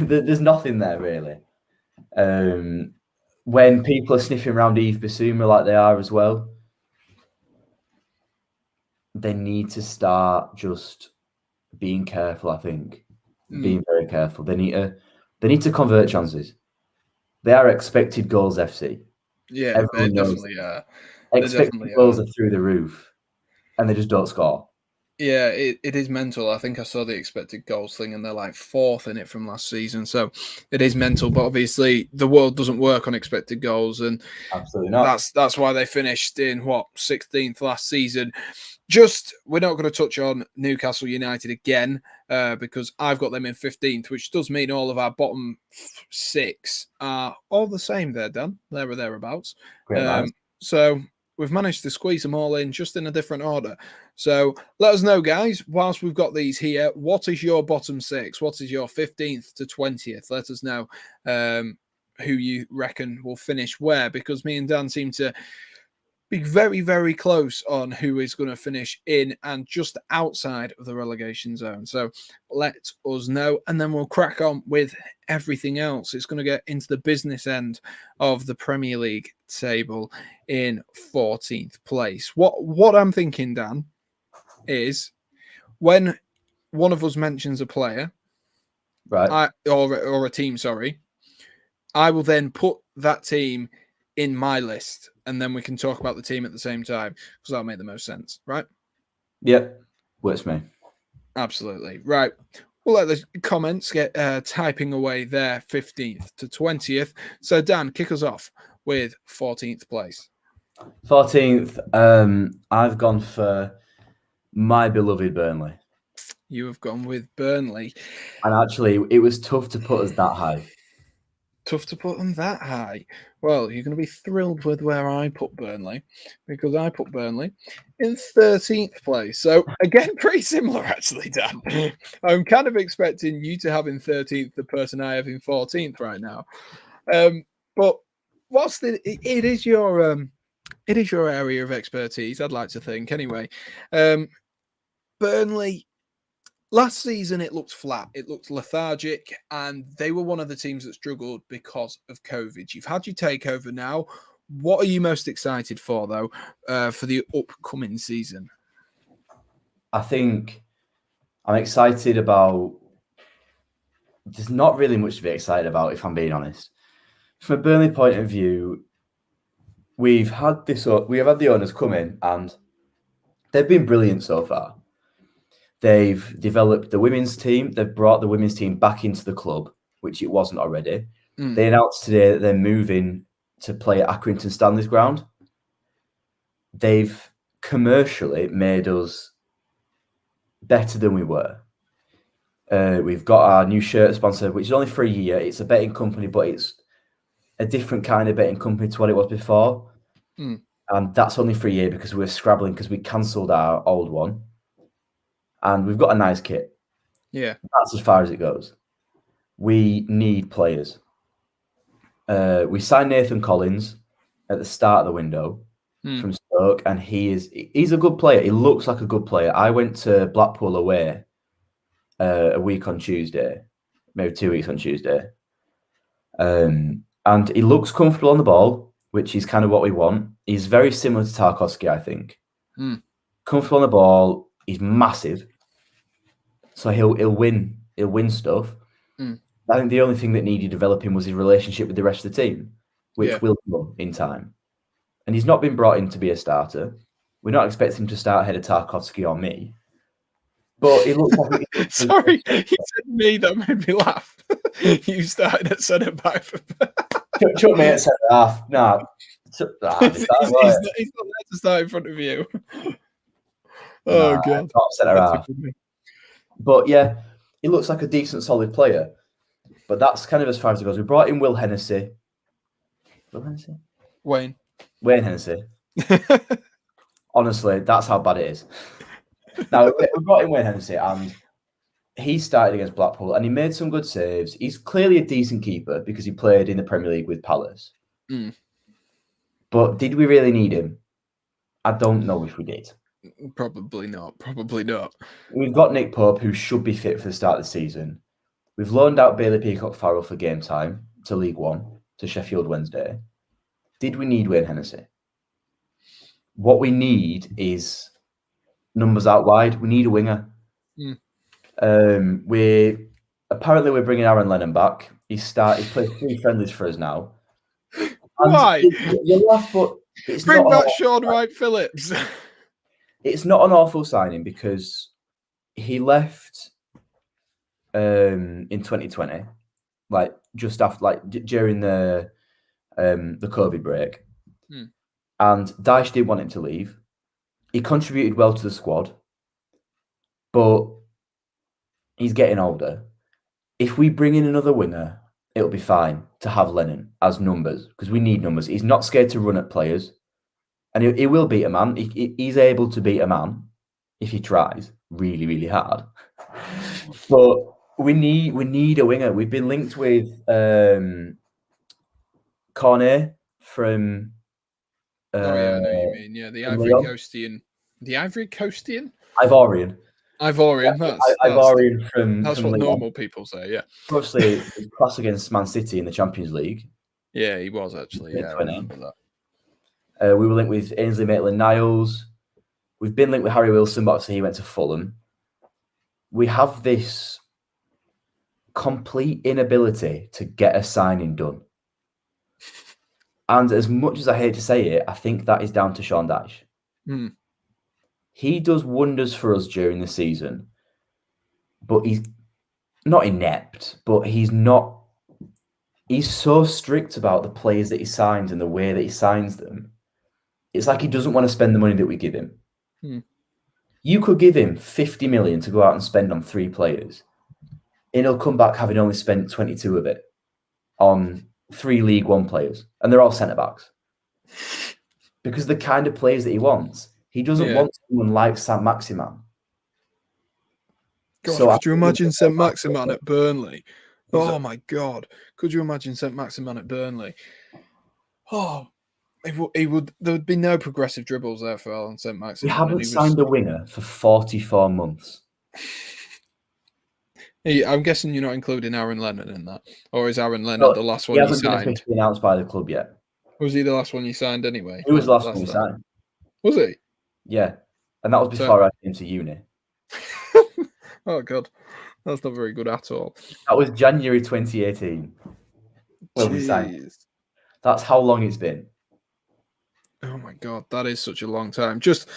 There's nothing there, really. When people are sniffing around Yves Bissouma like they are as well, they need to start just being careful. I think being very careful. They need to convert chances. They are expected goals FC. Yeah, they Everyone knows definitely are. expected goals are through the roof, and they just don't score. Yeah, it is mental. I think I saw the expected goals thing, and they're like 4th in it from last season. So it is mental. But obviously, the world doesn't work on expected goals, and Absolutely not. that's why they finished in 16th last season. We're not going to touch on Newcastle United again because I've got them in 15th, which does mean all of our bottom 6 are all the same there, Dan. There or thereabouts. So we've managed to squeeze them all in just in a different order. So let us know, guys, whilst we've got these here, what is your bottom 6? What is your 15th to 20th? Let us know who you reckon will finish where, because me and Dan seem to be very, very close on who is going to finish in and just outside of the relegation zone. So let us know, and then we'll crack on with everything else. It's going to get into the business end of the Premier League table in 14th place. What I'm thinking, Dan, is when one of us mentions a player, right, or a team, sorry, I will then put that team in my list, and then we can talk about the team at the same time, because that'll make the most sense, right? Yep, works for me. Absolutely. Right. We'll let the comments get typing away there, 15th to 20th. So, Dan, kick us off with 14th place. 14th, I've gone for my beloved Burnley. You have gone with Burnley. And actually, it was tough to put us that high. Tough to put them that high. Well, you're going to be thrilled with where I put Burnley, because I put Burnley in 13th place. So, again, pretty similar, actually, Dan. I'm kind of expecting you to have in 13th the person I have in 14th right now. But whilst it is your area of expertise, I'd like to think, anyway. Burnley, last season, it looked flat. It looked lethargic, and they were one of the teams that struggled because of COVID. You've had your takeover now. What are you most excited for, though, for the upcoming season? I think I'm excited about... There's not really much to be excited about, if I'm being honest. From a Burnley point of view, we have had the owners come in, and they've been brilliant so far. They've developed the women's team. They've brought the women's team back into the club, which it wasn't already. They announced today that they're moving to play at Accrington Stanley's ground. They've commercially made us better than we were. We've got our new shirt sponsor, which is only for a year. It's a betting company, but it's a different kind of betting company to what it was before. And that's only for a year because we're scrabbling because we cancelled our old one. And we've got a nice kit. Yeah. That's as far as it goes. We need players. We signed Nathan Collins at the start of the window from Stoke, and he's a good player. He looks like a good player. I went to Blackpool away a week on Tuesday, maybe 2 weeks on Tuesday. And he looks comfortable on the ball, which is kind of what we want. He's very similar to Tarkowski, I think. Comfortable on the ball. He's massive. So he'll win stuff. I think the only thing that needed developing was his relationship with the rest of the team, which will come in time. And he's not been brought in to be a starter. We're not expecting him to start ahead of Tarkowski or me. But it looks like... Sorry, he said me. That made me laugh. You started at centre back. Chuck me at centre half. No. He's not there to start in front of you. Oh, God. Not centre half. But yeah, he looks like a decent, solid player. But that's kind of as far as it goes. We brought in Will Hennessy. Wayne Hennessy. Honestly, that's how bad it is. Now, we brought in Wayne Hennessy, and he started against Blackpool, and he made some good saves. He's clearly a decent keeper because he played in the Premier League with Palace. But did we really need him? I don't know if we did. Probably not. We've got Nick Pope, who should be fit for the start of the season. We've loaned out Bailey Peacock-Farrell for game time to League One, to Sheffield Wednesday. Did we need Wayne Hennessy? What we need is numbers out wide. We need a winger. We're bringing Aaron Lennon back. He's played 3 friendlies for us now. Why? You laugh, but it's Bring not back Sean Wright Phillips. It's not an awful signing because he left in 2020, like just after, like during the COVID break, and Dyche didn't want him to leave. He contributed well to the squad, but he's getting older. If we bring in another winger, it'll be fine to have Lennon as numbers because we need numbers. He's not scared to run at players, and he will beat a man. He's able to beat a man if he tries really, really hard. But we need a winger. We've been linked with Cornet from. I know what you mean. Yeah, the Ivory Coastian. The Ivory Coastian? Ivorian. Ivorian. Ivorian from. That's from what Leon. normal people say. Yeah. Obviously, class against Man City in the Champions League. Yeah, he was actually. Yeah, I remember that. We were linked with Ainsley Maitland-Niles. We've been linked with Harry Wilson, but obviously he went to Fulham. We have this complete inability to get a signing done. And as much as I hate to say it, I think that is down to Sean Dyche. He does wonders for us during the season, but he's not inept, but he's so strict about the players that he signs and the way that he signs them. It's like he doesn't want to spend the money that we give him. You could give him 50 million to go out and spend on 3 players, and he'll come back having only spent 22 of it on 3 League One players, and they're all centre-backs. Because the kind of players that he wants, he doesn't want someone like Saint-Maximin. God, so could you imagine Saint-Maximin at Burnley? Oh my God. Could you imagine Saint-Maximin at Burnley? Oh, he would. There would be no progressive dribbles there for Alan Saint-Maximin. We haven't signed a winger for 44 months. I'm guessing you're not including Aaron Lennon in that, or is Aaron Lennon the last one you signed? He hasn't been officially announced by the club yet. Was he the last one you signed anyway? He was the last one we signed. Was he? Yeah, and that was before I came to uni. Oh God, that's not very good at all. That was January 2018 when we signed. That's how long it's been. Oh my God, that is such a long time. Just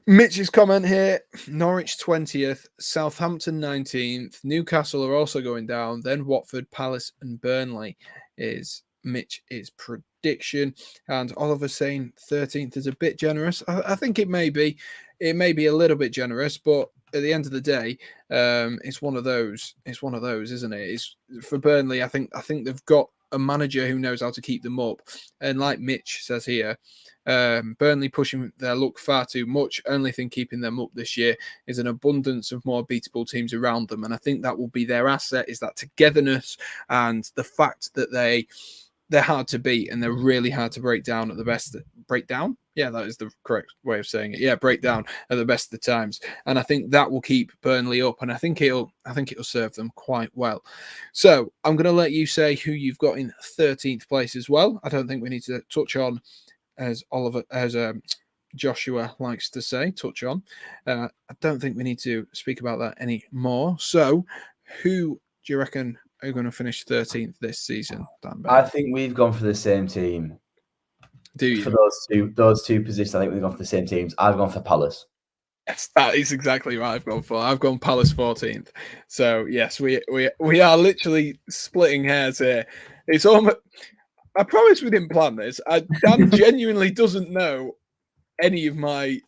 Mitch's comment here: Norwich 20th, Southampton 19th, Newcastle are also going down. Then Watford, Palace, and Burnley is Mitch's prediction. And Oliver saying 13th is a bit generous. I think it may be. It may be a little bit generous, but at the end of the day, it's one of those. It's one of those, isn't it? It's for Burnley. I think they've got a manager who knows how to keep them up. And like Mitch says here, Burnley pushing their luck far too much. Only thing keeping them up this year is an abundance of more beatable teams around them. And I think that will be their asset, is that togetherness and the fact that they're hard to beat and they're really hard to break down at the best. Break down? Yeah, that is the correct way of saying it. Yeah, break down at the best of the times. And I think that will keep Burnley up, and I think it'll serve them quite well. So I'm going to let you say who you've got in 13th place as well. I don't think we need to touch on, as Joshua likes to say, touch on. I don't think we need to speak about that anymore. So who do you reckon are going to finish 13th this season, Dan Benn? I think we've gone for the same team. Do you? For those two positions, I think we've gone for the same teams. I've gone for Palace. Yes, that is exactly what I've gone for. I've gone Palace 14th. So yes, we are literally splitting hairs here. It's almost. I promise we didn't plan this. Dan genuinely doesn't know any of my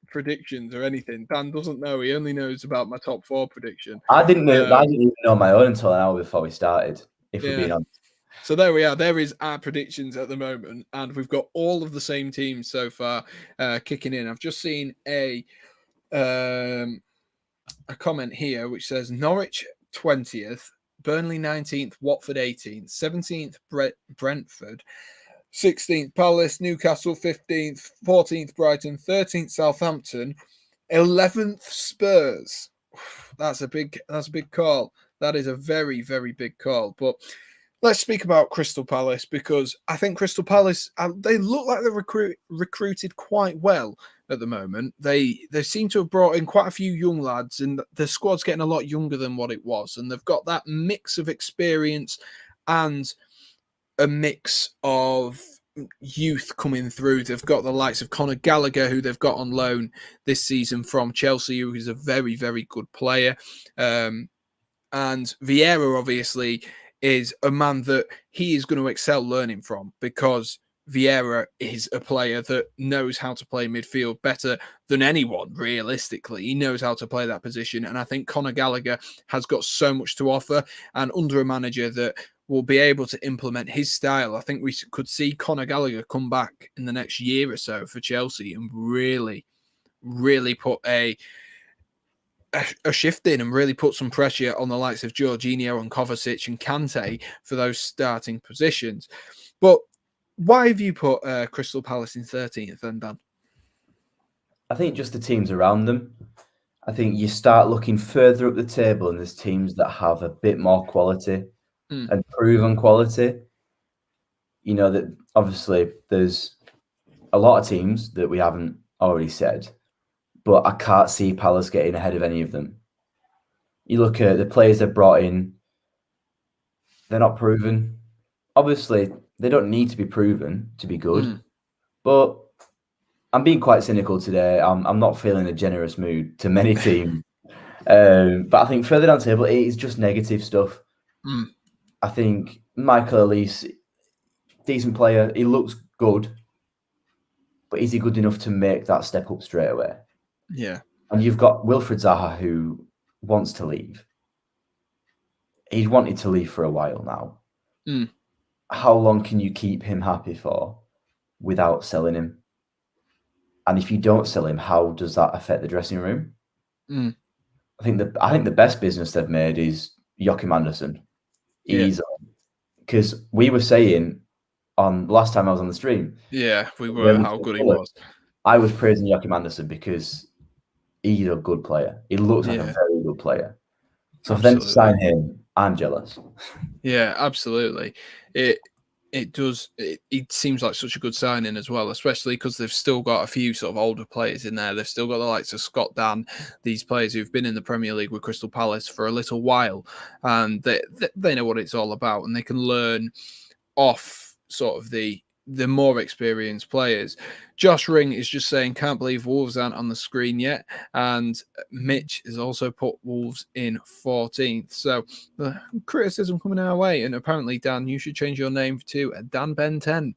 predictions or anything. Dan doesn't know. He only knows about my top 4 prediction. I didn't know. I didn't even know my own until an hour before we started. If we're being honest. So there we are. There is our predictions at the moment, and we've got all of the same teams so far kicking in. I've just seen a comment here which says Norwich 20th, Burnley 19th, Watford 18th, 17th Brentford, 16th Palace, Newcastle 15th, 14th Brighton, 13th Southampton, 11th Spurs. That's a big call. That is a very, very big call. But let's speak about Crystal Palace, because I think Crystal Palace, they look like they're recruited quite well at the moment. They seem to have brought in quite a few young lads, and the squad's getting a lot younger than what it was. And they've got that mix of experience and a mix of youth coming through. They've got the likes of Conor Gallagher, who they've got on loan this season from Chelsea, who is a very, very good player. And Vieira, obviously, is a man that he is going to excel learning from, because Vieira is a player that knows how to play midfield better than anyone, realistically. He knows how to play that position. And I think Conor Gallagher has got so much to offer. And under a manager that will be able to implement his style, I think we could see Conor Gallagher come back in the next year or so for Chelsea and really, really put a shift in and really put some pressure on the likes of Jorginho and Kovacic and Kante for those starting positions. But why have you put Crystal Palace in 13th then, Dan? I think just the teams around them. I think you start looking further up the table and there's teams that have a bit more quality and proven quality. You know, that obviously there's a lot of teams that we haven't already said, but I can't see Palace getting ahead of any of them. You look at the players they've brought in, they're not proven. Obviously, they don't need to be proven to be good, but I'm being quite cynical today. I'm not feeling a generous mood to many teams. But I think further down the table, it is just negative stuff. I think Michael Elise, decent player. He looks good, but is he good enough to make that step up straight away? Yeah. And you've got Wilfred Zaha, who wants to leave. He's wanted to leave for a while now. How long can you keep him happy for without selling him? And if you don't sell him, how does that affect the dressing room? I think the best business they've made is Joachim Andersen. Because we were saying on last time I was on the stream. Yeah, we were how good he was. I was praising Joachim Andersen because he's a good player. He looks like a very good player. So for them to sign him, I'm jealous. Yeah, absolutely. It does. It seems like such a good signing as well, especially because they've still got a few sort of older players in there. They've still got the likes of Scott Dan, these players who've been in the Premier League with Crystal Palace for a little while, and they know what it's all about, and they can learn off sort of the more experienced players. Josh Ring is just saying, can't believe Wolves aren't on the screen yet. And Mitch has also put Wolves in 14th. So the criticism coming our way. And apparently, Dan, you should change your name to Dan Benn 10,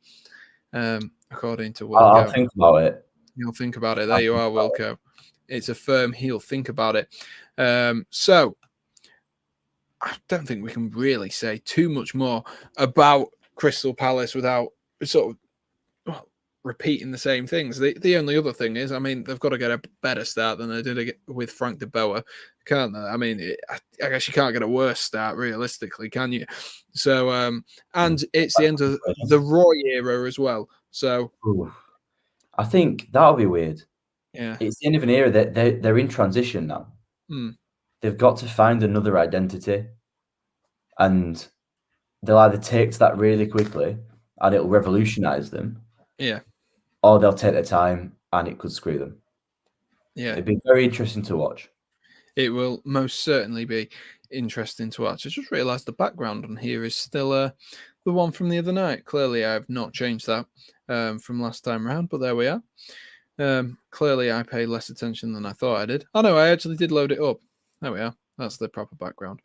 according to Wilco. I'll think about it. You'll think about it. There you are, Wilco. It's a firm he'll think about it. So I don't think we can really say too much more about Crystal Palace without sort of repeating the same things. The only other thing is, I mean, they've got to get a better start than they did with Frank de Boer, can't they? I mean, I guess you can't get a worse start realistically, can you? So, and it's the end of the Roy era as well. So, I think that'll be weird. Yeah, it's the end of an era that they're in transition now. They've got to find another identity, and they'll either take to that really quickly and it'll revolutionize them. Yeah. Or they'll take their time and it could screw them. Yeah. It'd be very interesting to watch. It will most certainly be interesting to watch. I just realised the background on here is still the one from the other night. Clearly, I have not changed that from last time around, but there we are. Clearly, I paid less attention than I thought I did. Oh, no, I actually did load it up. There we are. That's the proper background.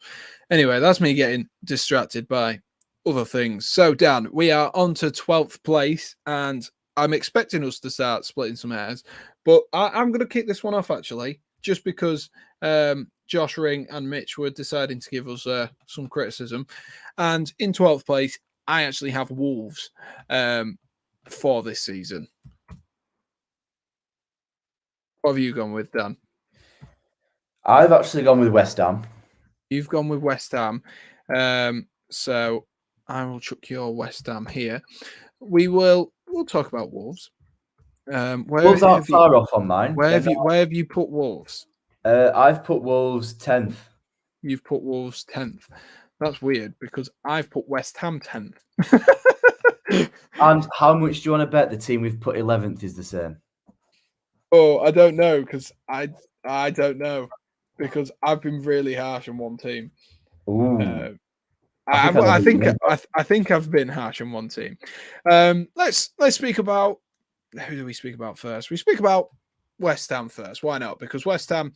Anyway, that's me getting distracted by other things. So, Dan, we are on to 12th place, and I'm expecting us to start splitting some hairs, but I'm going to kick this one off, actually, just because Josh Ring and Mitch were deciding to give us some criticism. And in 12th place, I actually have Wolves for this season. What have you gone with, Dan? I've actually gone with West Ham. You've gone with West Ham. So I will chuck your West Ham here. We'll talk about Wolves. Wolves aren't far off on mine. Where have you put Wolves? I've put Wolves 10th. You've put Wolves 10th. That's weird because I've put West Ham 10th. And how much do you want to bet the team we've put 11th is the same? Oh, I don't know because I don't know because I've been really harsh on one team. Ooh. I think I've been harsh on one team. Let's speak about, who do we speak about first? We speak about West Ham first. Why not? Because West Ham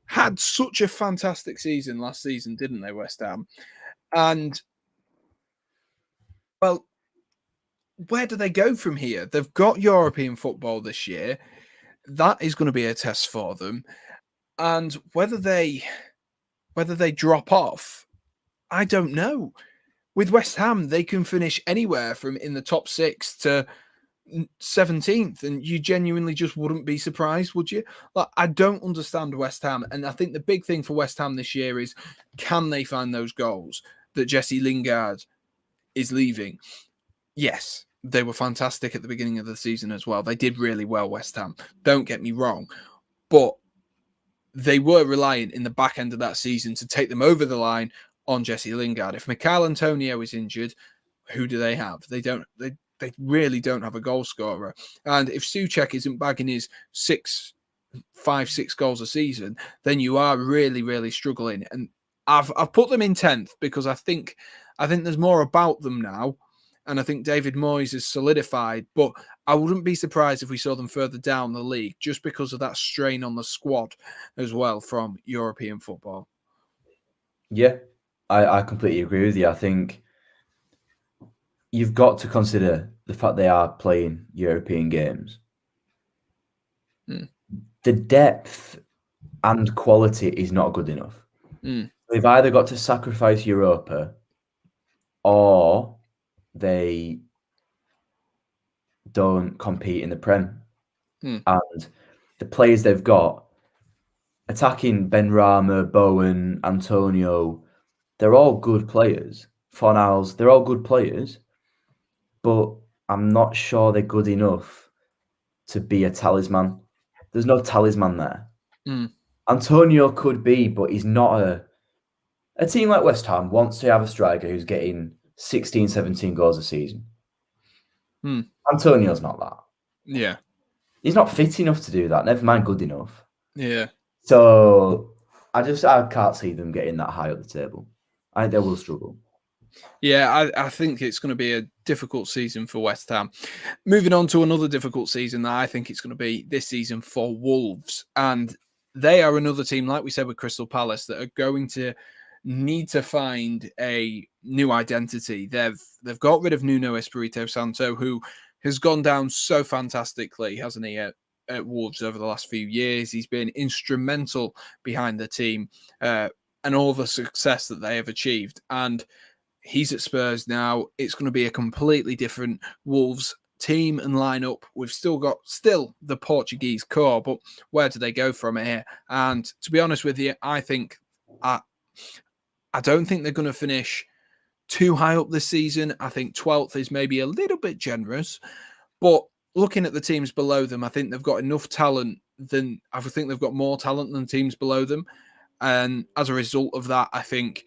had such a fantastic season last season, didn't they, West Ham? And, well, where do they go from here? They've got European football this year. That is going to be a test for them. And whether they drop off, I don't know. With West Ham, they can finish anywhere from in the top 6 to 17th, and you genuinely just wouldn't be surprised, would you? Like, I don't understand West Ham, and I think the big thing for West Ham this year is, can they find those goals that Jesse Lingard is leaving? Yes, they were fantastic at the beginning of the season as well. They did really well, West Ham. Don't get me wrong, but they were reliant in the back end of that season to take them over the line on Jesse Lingard. If Mikel Antonio is injured, who do they have? They really don't have a goal scorer. And if Soucek isn't bagging his 6 goals a season, then you are really, really struggling. And I've put them in 10th because I think there's more about them now. And I think David Moyes is solidified, but I wouldn't be surprised if we saw them further down the league just because of that strain on the squad as well from European football. Yeah, I completely agree with you. I think you've got to consider the fact they are playing European games. The depth and quality is not good enough. They've either got to sacrifice Europa or they don't compete in the Prem. And the players they've got, attacking Benrahma, Bowen, Antonio, they're all good players. Fornals, they're all good players. But I'm not sure they're good enough to be a talisman. There's no talisman there. Antonio could be, but he's not a team like West Ham wants to have a striker who's getting 16, 17 goals a season. Antonio's not that. Yeah. He's not fit enough to do that. Never mind good enough. Yeah. So I can't see them getting that high up the table. I think they will struggle. Yeah, I think it's going to be a difficult season for West Ham. Moving on to another difficult season that I think it's going to be this season for Wolves. And they are another team, like we said with Crystal Palace, that are going to need to find a new identity. They've got rid of Nuno Espirito Santo, who has gone down so fantastically, hasn't he, at Wolves over the last few years. He's been instrumental behind the team and all the success that they have achieved. And he's at Spurs now. It's going to be a completely different Wolves team and lineup. We've still got the Portuguese core, but where do they go from here? And to be honest with you, I think I don't think they're going to finish too high up this season. I think 12th is maybe a little bit generous, but looking at the teams below them, I think they've got enough talent. I think they've got more talent than teams below them, and as a result of that, I think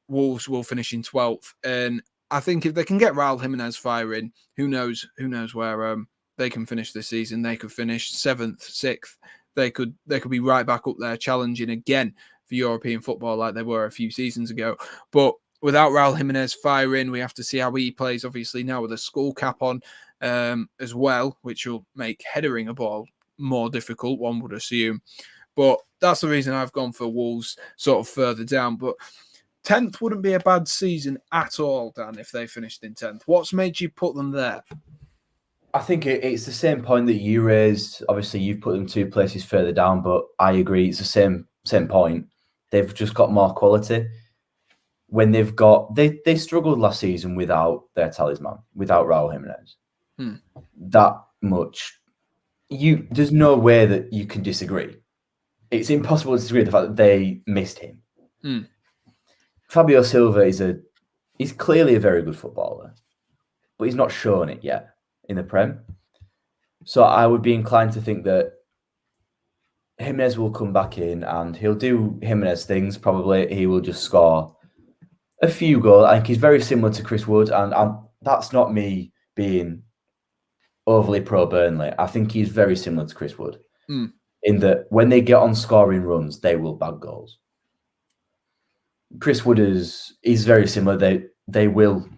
Wolves will finish in 12th. And I think if they can get Raul Jimenez firing, who knows where they can finish this season. They could finish 7th, 6th. They could be right back up there challenging again for European football like they were a few seasons ago. But without Raul Jimenez firing, we have to see how he plays, obviously, now with a skull cap on as well, which will make headering a ball more difficult, one would assume. But that's the reason I've gone for Wolves sort of further down. But 10th wouldn't be a bad season at all, Dan, if they finished in 10th. What's made you put them there? I think it's the same point that you raised. Obviously, you've put them 2 places further down, but I agree. It's the same point. They've just got more quality. When they've got... They struggled last season without their talisman, without Raul Jimenez. That much... There's no way that you can disagree. It's impossible to disagree with the fact that they missed him. Fabio Silva he's clearly a very good footballer, but he's not shown it yet in the Prem. So I would be inclined to think that Jimenez will come back in and he'll do Jimenez things. Probably he will just score a few goals. I think he's very similar to Chris Wood, and that's not me being overly pro Burnley. I think he's very similar to Chris Wood in that when they get on scoring runs, they will bag goals. Chris Wood is very similar. They will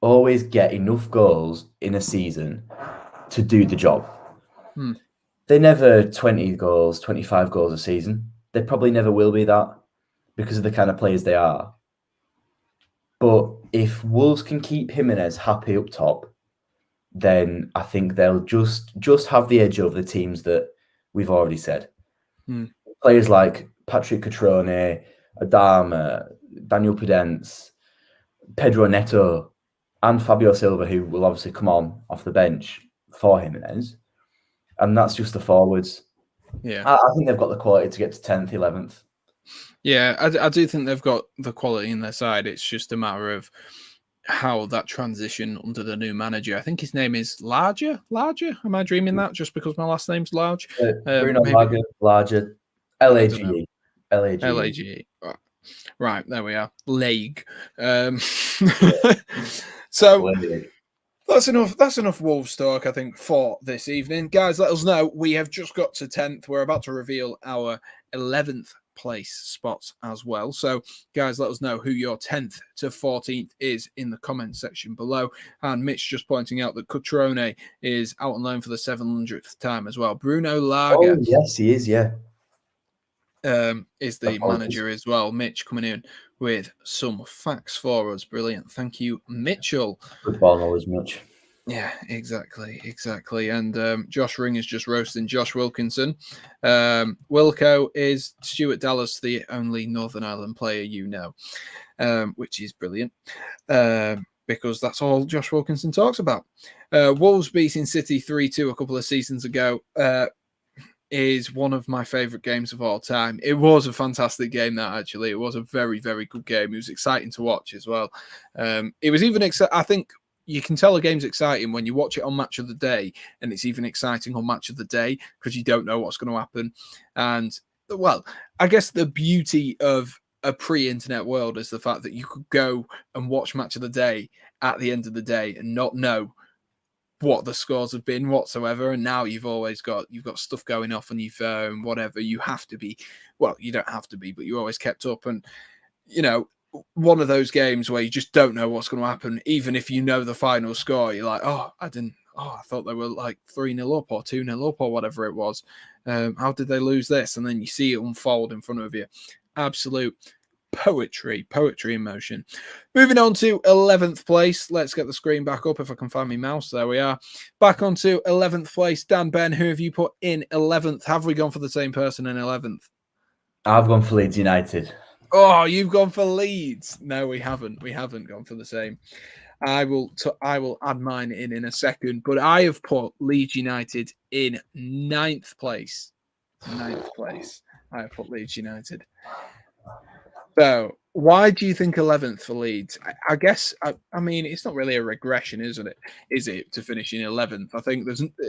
always get enough goals in a season to do the job. They're never 20 goals, 25 goals a season. They probably never will be that because of the kind of players they are. But if Wolves can keep Jimenez happy up top, then I think they'll just have the edge over the teams that we've already said. Players like Patrick Catrone, Adama, Daniel Podence, Pedro Neto, and Fabio Silva, who will obviously come on off the bench for Jimenez. And that's just the forwards. Yeah, I think they've got the quality to get to 10th, 11th. Yeah, I do think they've got the quality in their side. It's just a matter of how that transition under the new manager. I think his name is Larger. Am I dreaming that just because my last name's Large? Bruno maybe. Larger, LAGE. LAGE. Right, there we are. Leg. So that's enough Wolves talk, I think, for this evening. Guys, let us know. We have just got to 10th. We're about to reveal our 11th place spots as well. So, guys, let us know who your 10th to 14th is in the comments section below. And Mitch just pointing out that Cutrone is out on loan for the 700th time as well. Bruno Lager. Oh, yes, he is, yeah. Is the manager as well. Mitch coming in with some facts for us. Brilliant. Thank you, Mitchell. Football knowledge, Mitch. Yeah, exactly. And Josh Ring is just roasting Josh Wilkinson. Wilco is Stuart Dallas, the only Northern Ireland player you know, which is brilliant because that's all Josh Wilkinson talks about. Wolves beating City 3-2 a couple of seasons ago is one of my favourite games of all time. It was a fantastic game, that actually. It was a very, very good game. It was exciting to watch as well. It was even I think you can tell a game's exciting when you watch it on Match of the Day, and it's even exciting on Match of the Day because you don't know what's going to happen. And, well, I guess the beauty of a pre-internet world is the fact that you could go and watch Match of the Day at the end of the day and not know what the scores have been whatsoever. And now you've got stuff going off on your phone, whatever. You have to be, well, you don't have to be, but you're always kept up. And, you know, one of those games where you just don't know what's going to happen. Even if you know the final score, you're like, I thought they were like 3-0 up or 2-0 up or whatever it was. How did they lose this? And then you see it unfold in front of you. Absolute poetry in motion. Moving on to 11th place. Let's get the screen back up if I can find my mouse. There we are. Back onto 11th place. Dan Ben, who have you put in 11th? Have we gone for the same person in 11th? I've gone for Leeds United. Oh, you've gone for Leeds. No, we haven't. We haven't gone for the same. I will add mine in a second, but I have put Leeds United in 9th place. 9th place. I have put Leeds United. So, why do you think 11th for Leeds? I guess, I mean, it's not really a regression, isn't it? Is it, to finish in 11th? I think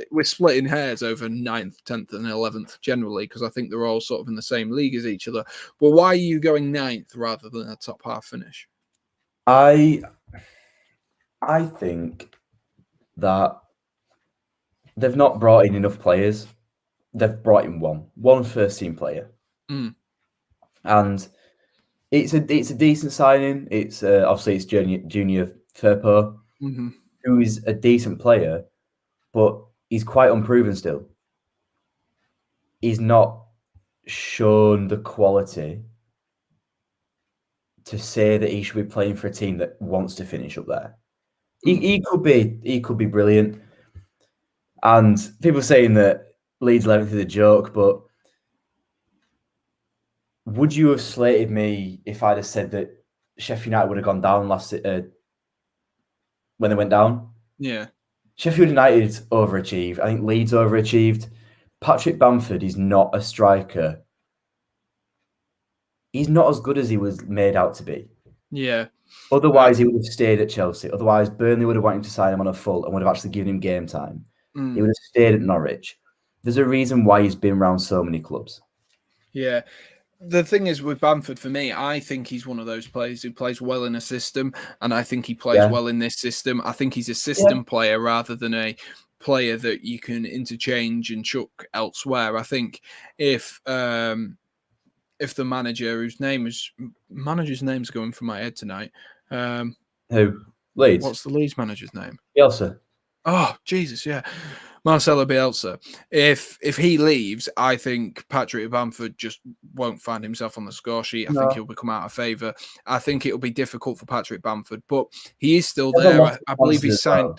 we're splitting hairs over 9th, 10th, and 11th generally, because I think they're all sort of in the same league as each other. But why are you going 9th rather than a top half finish? I think that they've not brought in enough players. They've brought in one first team player. And it's a decent signing. It's obviously it's Junior Firpo, who is a decent player, but he's quite unproven still. He's not shown the quality to say that he should be playing for a team that wants to finish up there. He could be brilliant. And people saying that Leeds 11th is a joke, but would you have slated me if I'd have said that Sheffield United would have gone down when they went down? Yeah. Sheffield United overachieved. I think Leeds overachieved. Patrick Bamford is not a striker. He's not as good as he was made out to be. Yeah. Otherwise, he would have stayed at Chelsea. Otherwise, Burnley would have wanted to sign him on a full and would have actually given him game time. He would have stayed at Norwich. There's a reason why he's been around so many clubs. Yeah. the thing is with Bamford, for me, I think he's one of those players who plays well in a system, and I think he plays well in this system. I think he's a system player rather than a player that you can interchange and chuck elsewhere. I think if the manager's name's going from my head tonight. Who? Leeds. What's the Leeds manager's name? Bielsa. Oh, Jesus, yeah. Marcelo Bielsa. If he leaves, I think Patrick Bamford just won't find himself on the score sheet. I think he'll become out of favour. I think it'll be difficult for Patrick Bamford, but he is still there. I believe he's signed. Well.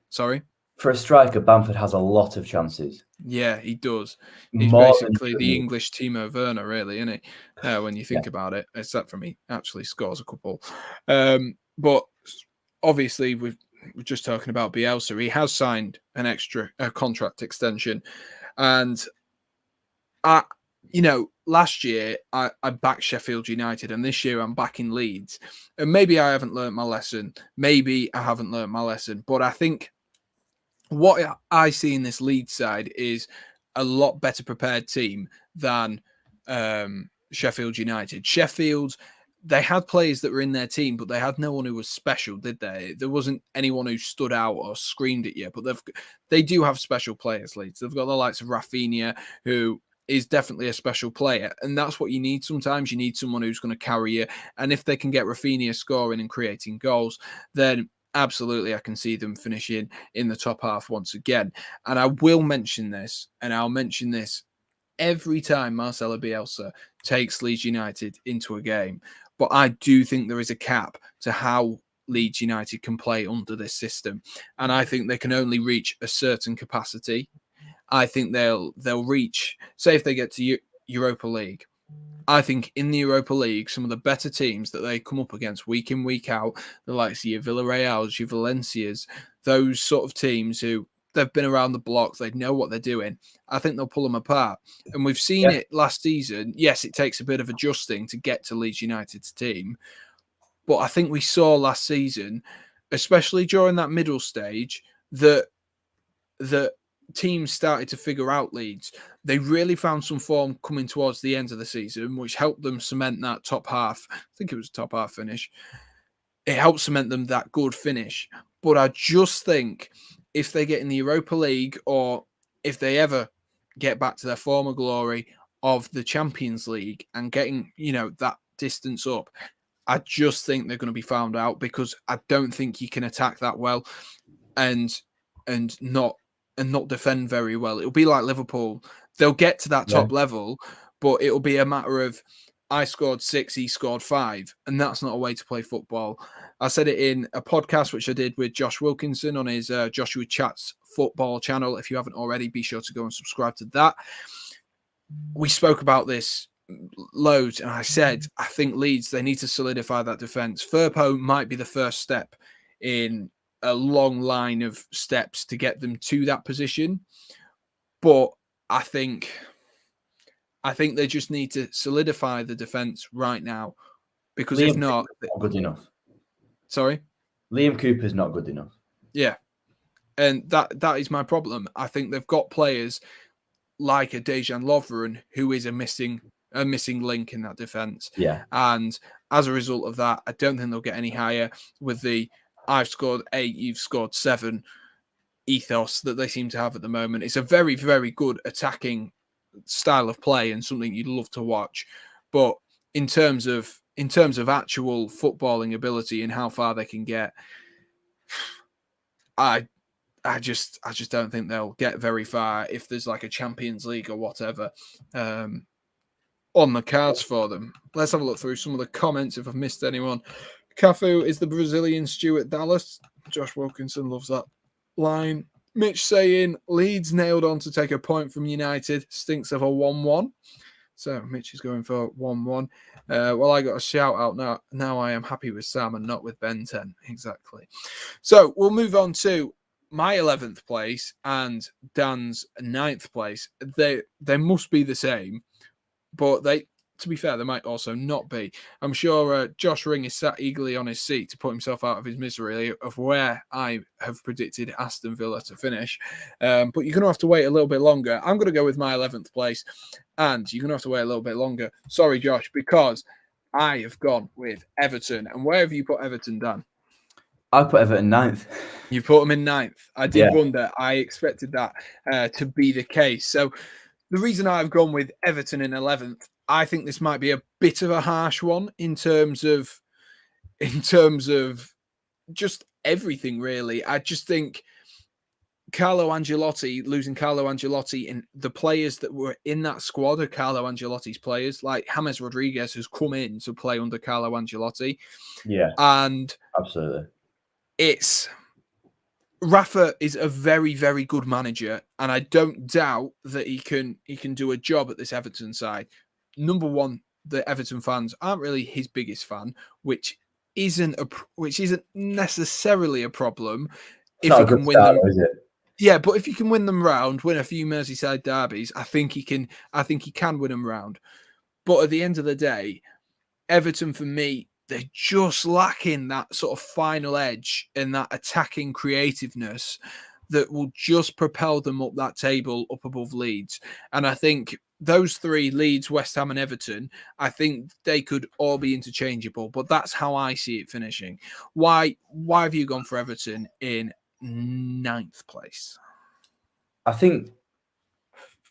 Sorry? For a striker, Bamford has a lot of chances. Yeah, he does. He's basically the English Timo Verna, really, isn't he? When you think about it, except for me, actually scores a couple. But obviously, we're just talking about Bielsa. He has signed an extra contract extension. And, last year I backed Sheffield United, and this year I'm backing Leeds. And maybe I haven't learned my lesson. Maybe I haven't learned my lesson. But I think what I see in this Leeds side is a lot better prepared team than Sheffield United. Sheffield, they had players that were in their team, but they had no one who was special, did they? There wasn't anyone who stood out or screamed at you, but they do have special players, Leeds. They've got the likes of Rafinha, who is definitely a special player, and that's what you need sometimes. You need someone who's going to carry you, and if they can get Rafinha scoring and creating goals, then absolutely I can see them finishing in the top half once again. And I will mention this, and I'll mention this every time Marcelo Bielsa takes Leeds United into a game. But I do think there is a cap to how Leeds United can play under this system. And I think they can only reach a certain capacity. I think they'll reach, say if they get to Europa League, I think in the Europa League, some of the better teams that they come up against week in, week out, the likes of your Villarreals, your Valencias, those sort of teams who they've been around the block, they know what they're doing. I think they'll pull them apart. And we've seen it last season. Yes, it takes a bit of adjusting to get to Leeds United's team. But I think we saw last season, especially during that middle stage, that teams started to figure out Leeds. They really found some form coming towards the end of the season, which helped them cement that top half. I think it was a top half finish. It helped cement them that good finish. But I just think if they get in the Europa League, or if they ever get back to their former glory of the Champions League and getting, that distance up, I just think they're going to be found out, because I don't think you can attack that well and not defend very well. It'll be like Liverpool. They'll get to that top level, but it'll be a matter of I scored 6, he scored 5, and that's not a way to play football. I said it in a podcast which I did with Josh Wilkinson on his Joshua Chats football channel. If you haven't already, be sure to go and subscribe to that. We spoke about this loads, and I said I think Leeds, they need to solidify that defence. Firpo might be the first step in a long line of steps to get them to that position, but I think they just need to solidify the defence right now, because if not, good enough. Sorry, Liam Cooper's not good enough. Yeah, and that is my problem. I think they've got players like a Dejan Lovren who is a missing link in that defence. Yeah, and as a result of that, I don't think they'll get any higher with the I've scored 8, you've scored 7 ethos that they seem to have at the moment. It's a very, very good attacking style of play and something you'd love to watch. But in terms of actual footballing ability and how far they can get, I just don't think they'll get very far if there's like a Champions League or whatever on the cards for them. Let's have a look through some of the comments if I've missed anyone. Cafu is the Brazilian Stuart Dallas. Josh Wilkinson loves that line. Mitch saying Leeds nailed on to take a point from United. Stinks of a 1-1. So Mitch is going for 1-1. Well, I got a shout out now. Now I am happy with Sam and not with Ben 10. Exactly. So we'll move on to my 11th place and Dan's 9th place. They must be the same, but to be fair, there might also not be. I'm sure Josh Ring is sat eagerly on his seat to put himself out of his misery of where I have predicted Aston Villa to finish. But you're going to have to wait a little bit longer. I'm going to go with my 11th place, and you're going to have to wait a little bit longer. Sorry, Josh, because I have gone with Everton. And where have you put Everton, Dan? I put Everton 9th. You put them in 9th. I did wonder. I expected that to be the case. So the reason I've gone with Everton in 11th, I think this might be a bit of a harsh one in terms of just everything, really. I just think losing Carlo Ancelotti, and the players that were in that squad are Carlo Ancelotti's players, like James Rodriguez, who's come in to play under Carlo Ancelotti. Yeah, and absolutely. Rafa is a very, very good manager, and I don't doubt that he can do a job at this Everton side. Number one, the Everton fans aren't really his biggest fan, which isn't necessarily a problem if he can win them. Is it? Yeah, but if you can win them round, win a few Merseyside derbies, I think he can win them round. But at the end of the day, Everton, for me, they're just lacking that sort of final edge and that attacking creativeness that will just propel them up that table, up above Leeds. And I think those three, Leeds, West Ham and Everton, I think they could all be interchangeable. But that's how I see it finishing. Why have you gone for Everton in 9th place? I think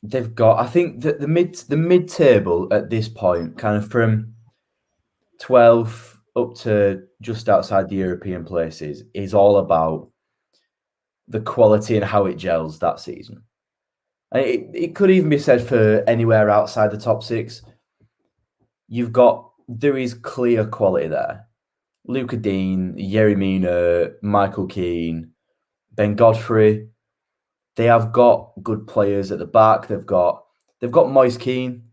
they've got. I think that the mid table at this point, kind of from 12th up to just outside the European places, is all about the quality and how it gels that season. It could even be said for anywhere outside the top 6. There is clear quality there. Luca Dean, Yerry Mina, Michael Keane, Ben Godfrey. They have got good players at the back. They've got Moise Keane.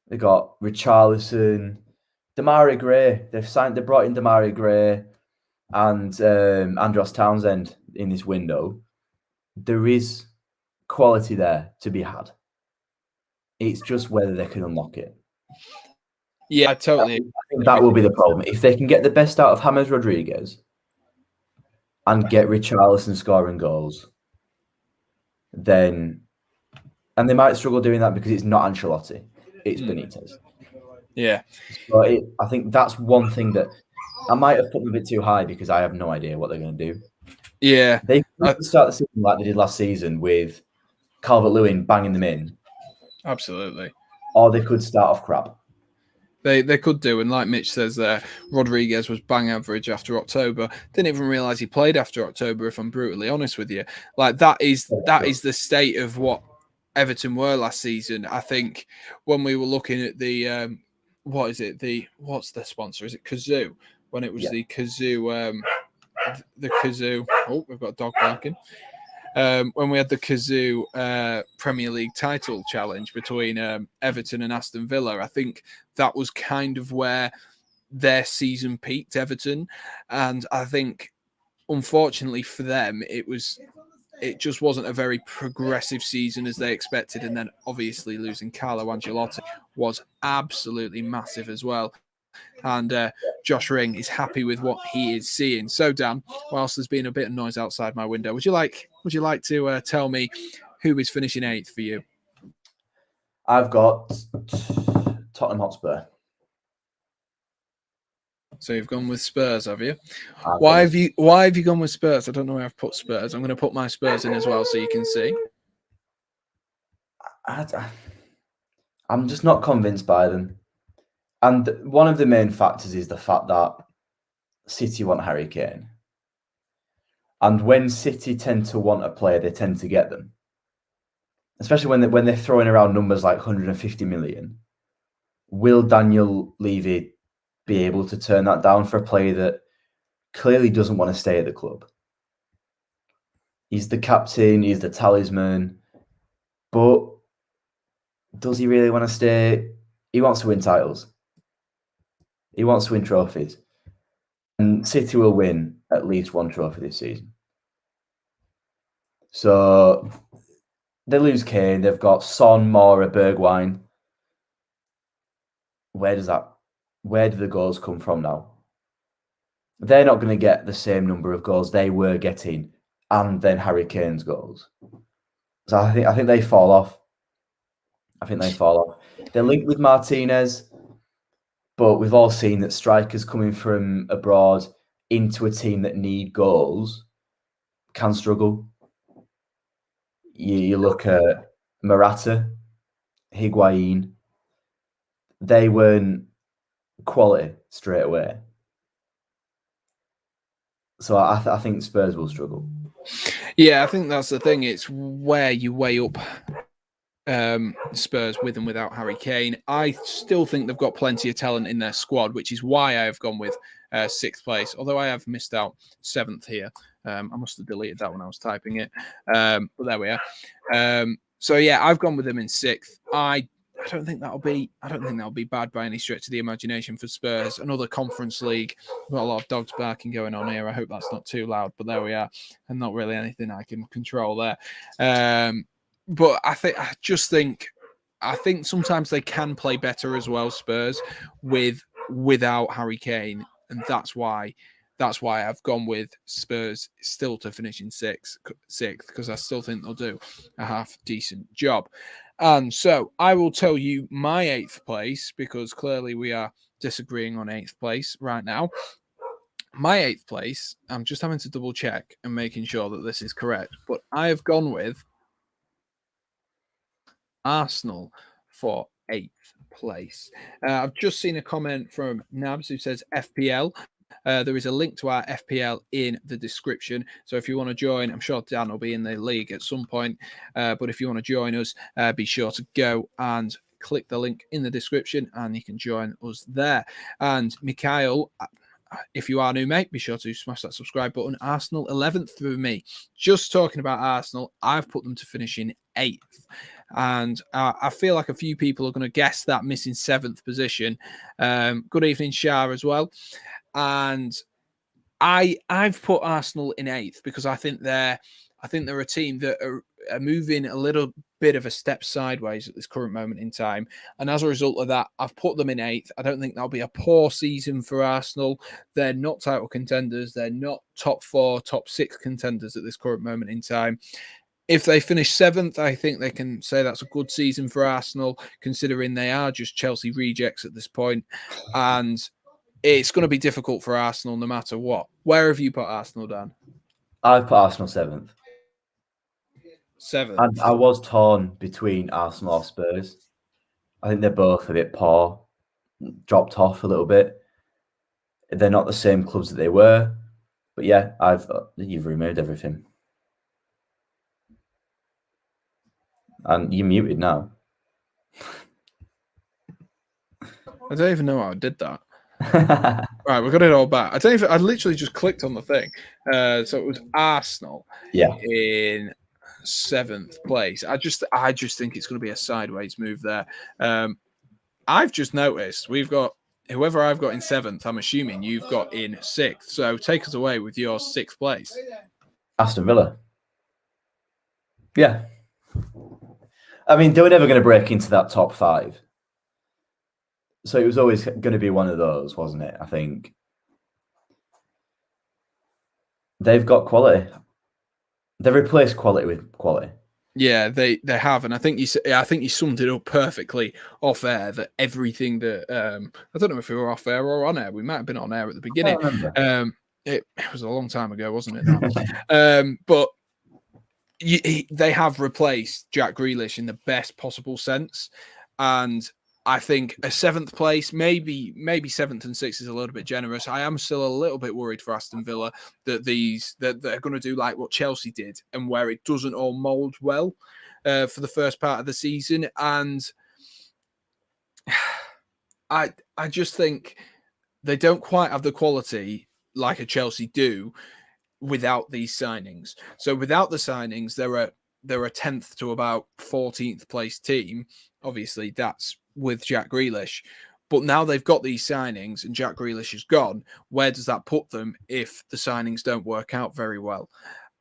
They've got Richarlison, Damari Gray. They brought in Damari Gray and Andros Townsend in this window. There is quality there to be had. It's just whether they can unlock it. Yeah, I totally. I think that will be the problem. If they can get the best out of James Rodriguez and get Richarlison scoring goals, then, and they might struggle doing that because it's not Ancelotti, it's Benitez. Yeah. So I think that's one thing that I might have put them a bit too high because I have no idea what they're going to do. Yeah. They could start the season like they did last season with Calvert-Lewin banging them in. Absolutely. Or they could start off crap. They could do, and like Mitch says there, Rodriguez was bang average after October. Didn't even realise he played after October, if I'm brutally honest with you. Like that is the state of what Everton were last season. I think when we were looking at the what's the sponsor? Is it Kazoo? When it was the Kazoo oh, we've got a dog barking. When we had the Kazoo Premier League title challenge between Everton and Aston Villa, I think that was kind of where their season peaked, Everton. And I think, unfortunately for them, it just wasn't a very progressive season as they expected. And then obviously losing Carlo Ancelotti was absolutely massive as well. And Josh Ring is happy with what he is seeing. So, Dan, whilst there's been a bit of noise outside my window, would you like to tell me who is finishing 8th for you? I've got Tottenham Hotspur. So you've gone with Spurs, have you? Why have you gone with Spurs? I don't know where I've put Spurs. I'm going to put my Spurs in as well so you can see. I'm just not convinced by them. And one of the main factors is the fact that City want Harry Kane. And when City tend to want a player, they tend to get them. Especially when they're throwing around numbers like 150 million. Will Daniel Levy be able to turn that down for a player that clearly doesn't want to stay at the club? He's the captain, he's the talisman, but does he really want to stay? He wants to win titles. He wants to win trophies. And City will win at least one trophy this season. So they lose Kane. They've got Son, Mora, Bergwijn. where do the goals come from now? They're not going to get the same number of goals they were getting, and then Harry Kane's goals. So I think they fall off. They're linked with Martinez, but we've all seen that strikers coming from abroad into a team that need goals can struggle. You look at Morata, Higuain, they weren't quality straight away. So I think Spurs will struggle. Yeah, I think that's the thing. It's where you weigh up Spurs with and without Harry Kane. I still think they've got plenty of talent in their squad, which is why I have gone with 6th place, although I have missed out 7th here. I must have deleted that when I was typing it, but there we are. So yeah, I've gone with them in 6th. I don't think that'll be bad by any stretch of the imagination for Spurs. Another Conference League. We've got a lot of dogs barking going on here. I hope that's not too loud, but there we are. And not really anything I can control there. But I think sometimes they can play better as well, Spurs, without Harry Kane, and that's why I've gone with Spurs still to finish in sixth, because I still think they'll do a half decent job. And so I will tell you my 8th place, because clearly we are disagreeing on 8th place right now. My 8th place, I'm just having to double check and making sure that this is correct, but I have gone with Arsenal for 8th place. I've just seen a comment from Nabs who says FPL. There is a link to our FPL in the description. So if you want to join, I'm sure Dan will be in the league at some point. But if you want to join us, be sure to go and click the link in the description and you can join us there. And Mikhail, if you are new, mate, be sure to smash that subscribe button. Arsenal 11th through me. Just talking about Arsenal, I've put them to finish in 8th. And I feel like a few people are going to guess that missing 7th position. Good evening, Shah, as well. And I've put Arsenal in 8th because I think they're a team that are moving a little bit of a step sideways at this current moment in time. And as a result of that, I've put them in 8th. I don't think that'll be a poor season for Arsenal. They're not title contenders. They're not top 4, top 6 contenders at this current moment in time. If they finish 7th, I think they can say that's a good season for Arsenal, considering they are just Chelsea rejects at this point. And it's going to be difficult for Arsenal no matter what. Where have you put Arsenal, Dan? I've put Arsenal 7th. 7th. And I was torn between Arsenal or Spurs. I think they're both a bit poor, dropped off a little bit. They're not the same clubs that they were. But yeah, you've removed everything. And you're muted now. I don't even know how I did that. Right, we got it all back. I literally just clicked on the thing. So it was Arsenal in 7th place. I just think it's going to be a sideways move there. I've just noticed we've got whoever I've got in 7th, I'm assuming you've got in 6th. So take us away with your 6th place. Aston Villa. Yeah. I mean, they were never going to break into that top 5. So it was always going to be one of those, wasn't it? I think they've got quality. They've replaced quality with quality. Yeah, they have, and I think you summed it up perfectly off air. That everything that I don't know if we were off air or on air. We might have been on air at the beginning. It was a long time ago, wasn't it? Now? But they have replaced Jack Grealish in the best possible sense, and I think a 7th place, maybe 7th and 6th is a little bit generous. I am still a little bit worried for Aston Villa that they're going to do like what Chelsea did and where it doesn't all mould well for the first part of the season. And I just think they don't quite have the quality like a Chelsea do without these signings. So without the signings, they're a 10th to about 14th place team. Obviously, that's with Jack Grealish. But now they've got these signings and Jack Grealish is gone. Where does that put them if the signings don't work out very well?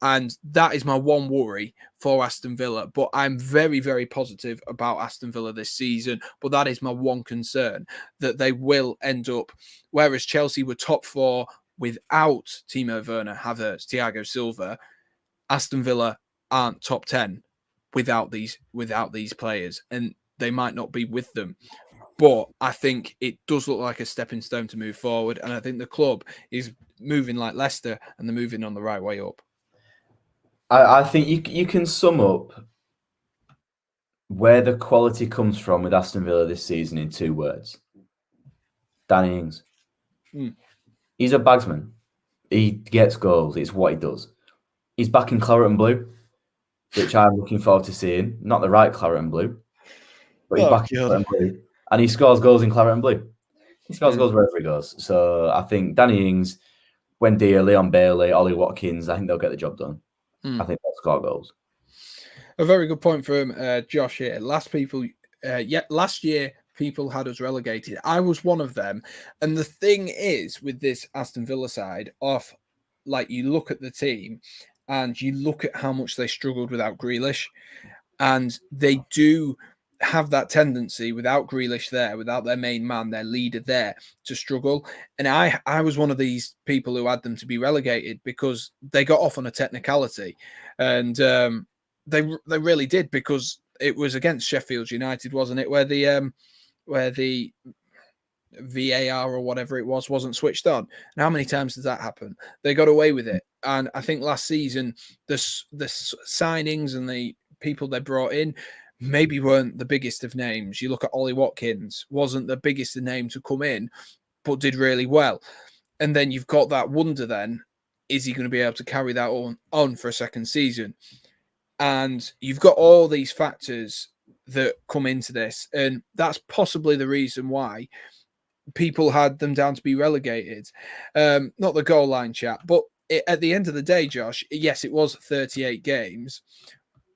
And that is my one worry for Aston Villa. But I'm very, very positive about Aston Villa this season. But that is my one concern, that they will end up, whereas Chelsea were top 4 without Timo Verna, Havertz, Thiago Silva, Aston Villa aren't top 10 without these players, and they might not be with them. But I think it does look like a stepping stone to move forward, and I think the club is moving like Leicester, and they're moving on the right way up. I think you can sum up where the quality comes from with Aston Villa this season in 2 words. Danny Ings. He's a bagsman. He gets goals. It's what he does. He's back in claret and blue, which I'm looking forward to seeing. Not the right claret and blue, but he's back in claret and blue. And he scores goals in claret and blue. He scores goals wherever he goes. So I think Danny Ings, Wendy, Leon Bailey, Ollie Watkins, I think they'll get the job done. I think they'll score goals. A very good point from Josh here. Last year, people had us relegated. I was one of them. And the thing is, with this Aston Villa side, you look at the team and you look at how much they struggled without Grealish. And they do have that tendency without Grealish there, without their main man, their leader there, to struggle. And I was one of these people who had them to be relegated because they got off on a technicality. And they really did, because it was against Sheffield United, wasn't it, where the VAR or whatever it was wasn't switched on. And how many times does that happen? They got away with it. And I think last season the signings and the people they brought in maybe weren't the biggest of names. You look at Ollie Watkins, wasn't the biggest of name to come in, but did really well. And then you've got that wonder then, is he going to be able to carry that on for a second season? And you've got all these factors that come into this. And that's possibly the reason why people had them down to be relegated. Not the goal line chat, but at the end of the day, Josh, yes, it was 38 games,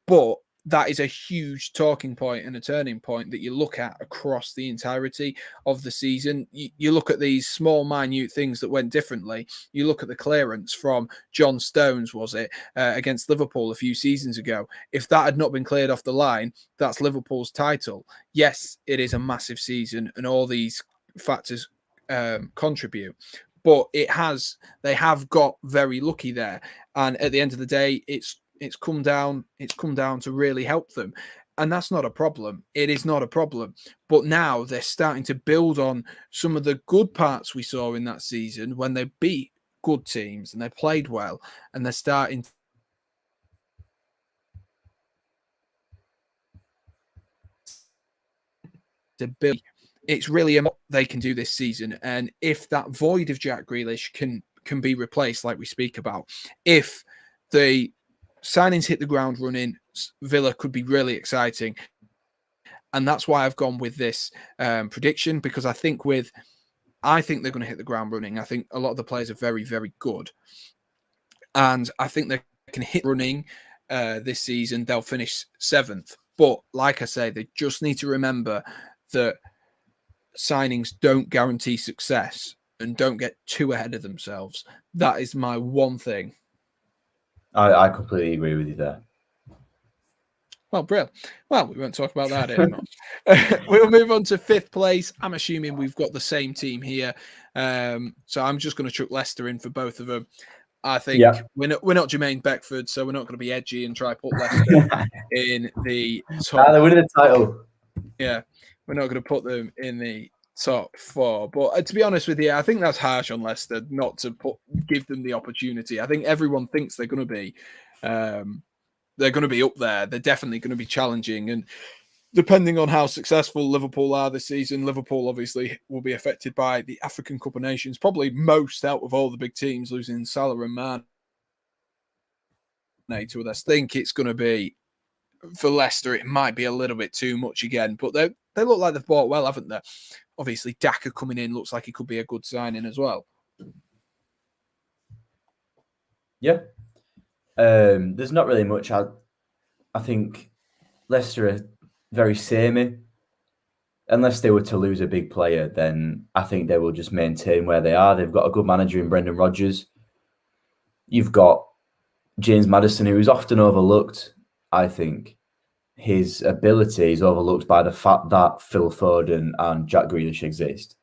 but that is a huge talking point and a turning point that you look at across the entirety of the season. You look at these small, minute things that went differently. You look at the clearance from John Stones, against Liverpool a few seasons ago. If that had not been cleared off the line, that's Liverpool's title. Yes, it is a massive season and all these factors contribute. But they have got very lucky there. And at the end of the day, it's come down to really help them. And that's not a problem. It is not a problem. But now they're starting to build on some of the good parts we saw in that season when they beat good teams and they played well, and they're starting to build. It's really what they can do this season. And if that void of Jack Grealish can be replaced, like we speak about, if the signings hit the ground running, Villa could be really exciting. And that's why I've gone with this prediction, because I think they're going to hit the ground running. I think a lot of the players are very, very good. And I think they can hit running this season. They'll finish 7th. But like I say, they just need to remember that signings don't guarantee success, and don't get too ahead of themselves. That is my one thing. I completely agree with you there. Well, Brill. Well, we won't talk about that anymore. We'll move on to 5th place. I'm assuming we've got the same team here. So I'm just going to chuck Leicester in for both of them. I think we're not Jermaine Beckford, so we're not going to be edgy and try to put Leicester in the top. They're winning the title. Yeah, we're not going to put them in the top 4. But to be honest with you, I think that's harsh on Leicester not to give them the opportunity. I think everyone thinks they're going to be up there. They're definitely going to be challenging. And depending on how successful Liverpool are this season, Liverpool obviously will be affected by the African Cup of Nations, probably most out of all the big teams, losing Salah and Mane to us. I think it's going to be, for Leicester, it might be a little bit too much again, but they look like they've bought well, haven't they? Obviously, Daka coming in looks like he could be a good signing as well. Yeah. There's not really much. I think Leicester are very samey. Unless they were to lose a big player, then I think they will just maintain where they are. They've got a good manager in Brendan Rodgers. You've got James Maddison, who is often overlooked, I think. His ability is overlooked by the fact that Phil Foden and Jack Grealish exist.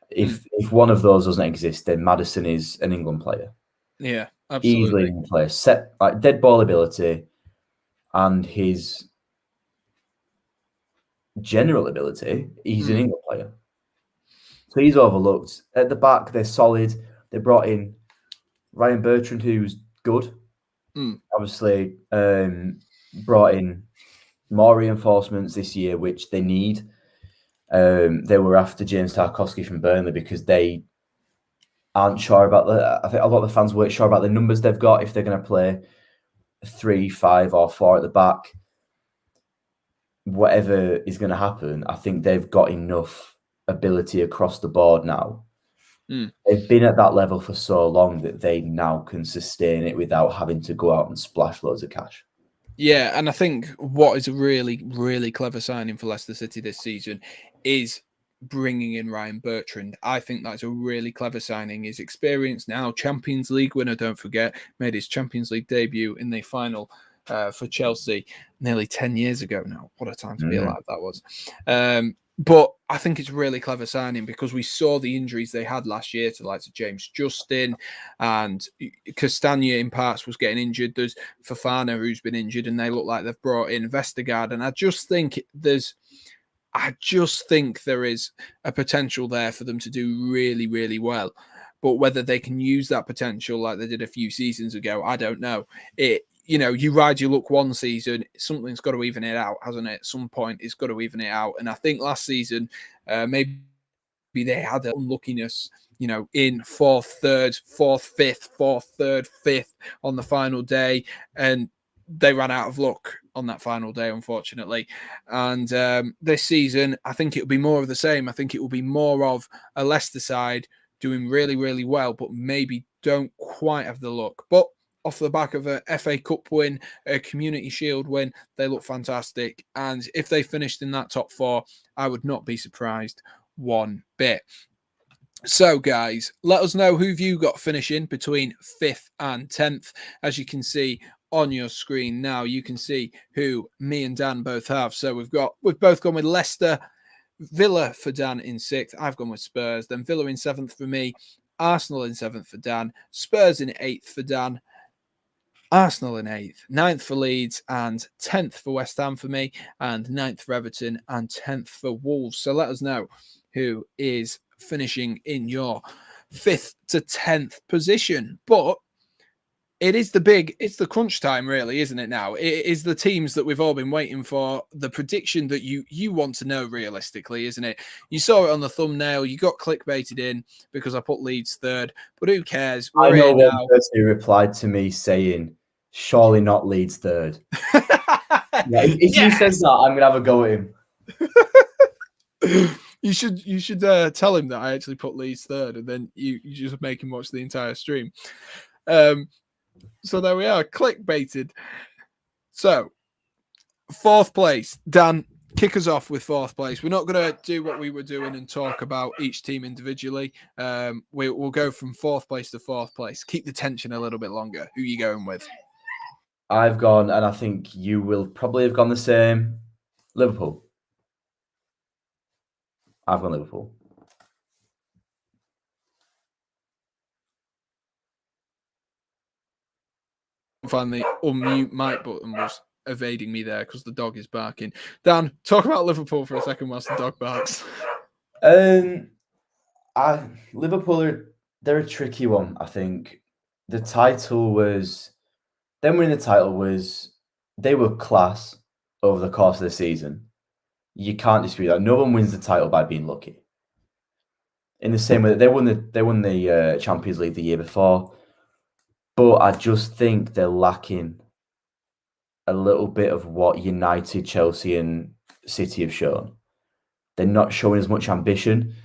If one of those doesn't exist, then Maddison is an England player. Yeah, absolutely. Easily an England player. Set like dead ball ability and his general ability, he's an England player. So he's overlooked. At the back, they're solid. They brought in Ryan Bertrand, who's good. Obviously, brought in more reinforcements this year, which they need. They were after James Tarkowski from Burnley because they aren't sure about I think a lot of the fans weren't sure about the numbers they've got, if they're going to play 3, 5 or 4 at the back. Whatever is going to happen, I think they've got enough ability across the board now. They've been at that level for so long that they now can sustain it without having to go out and splash loads of cash. Yeah, and I think what is a really, really clever signing for Leicester City this season is bringing in Ryan Bertrand. I think that's a really clever signing. His experience now, Champions League winner, don't forget, made his Champions League debut in the final for Chelsea nearly 10 years ago now. What a time to be alive that was. But I think it's a really clever signing because we saw the injuries they had last year to the likes of James Justin, and Castagna in parts was getting injured. There's Fofana who's been injured, and they look like they've brought in Vestergaard. And I just think there is a potential there for them to do really, really well. But whether they can use that potential like they did a few seasons ago, I don't know. You ride your luck one season, something's got to even it out, hasn't it? At some point, it's got to even it out. And I think last season, maybe they had an unluckiness, in 4th, 3rd, 4th, 5th, 4th, 3rd, 5th on the final day. And they ran out of luck on that final day, unfortunately. And this season, I think it'll be more of the same. I think it will be more of a Leicester side doing really, really well, but maybe don't quite have the luck. But off the back of a FA Cup win, a Community Shield win, they look fantastic. And if they finished in that top 4, I would not be surprised one bit. So, guys, let us know who've you got finishing between 5th and 10th. As you can see on your screen now, you can see who me and Dan both have. So we've both gone with Leicester, Villa for Dan in 6th. I've gone with Spurs. Then Villa in 7th for me, Arsenal in 7th for Dan, Spurs in 8th for Dan, Arsenal in 8th, 9th for Leeds, and 10th for West Ham for me, and 9th for Everton, and 10th for Wolves. So let us know who is finishing in your 5th to 10th position. But it's the crunch time, really, isn't it now? It is the teams that we've all been waiting for, the prediction that you want to know realistically, isn't it? You saw it on the thumbnail, you got clickbaited in because I put Leeds 3rd, but who cares? I know one person who replied to me saying, surely not Leeds 3rd. If he says that, I'm going to have a go at him. You should tell him that I actually put Leeds 3rd, and then you just make him watch the entire stream. So there we are, clickbaited. So 4th place, Dan, kick us off with 4th place. We're not going to do what we were doing and talk about each team individually. We'll go from 4th place to 4th place. Keep the tension a little bit longer. Who are you going with? I've gone, and I think you will probably have gone the same, Liverpool. I've gone Liverpool. Find the unmute mic button was evading me there because the dog is barking. Dan, talk about Liverpool for a second whilst the dog barks. Liverpool they're a tricky one. I think the title was them winning the title was they were class over the course of the season. You can't dispute that. No one wins the title by being lucky. In the same way that they won the Champions League the year before. But I just think they're lacking a little bit of what United, Chelsea, and City have shown. They're not showing as much ambition.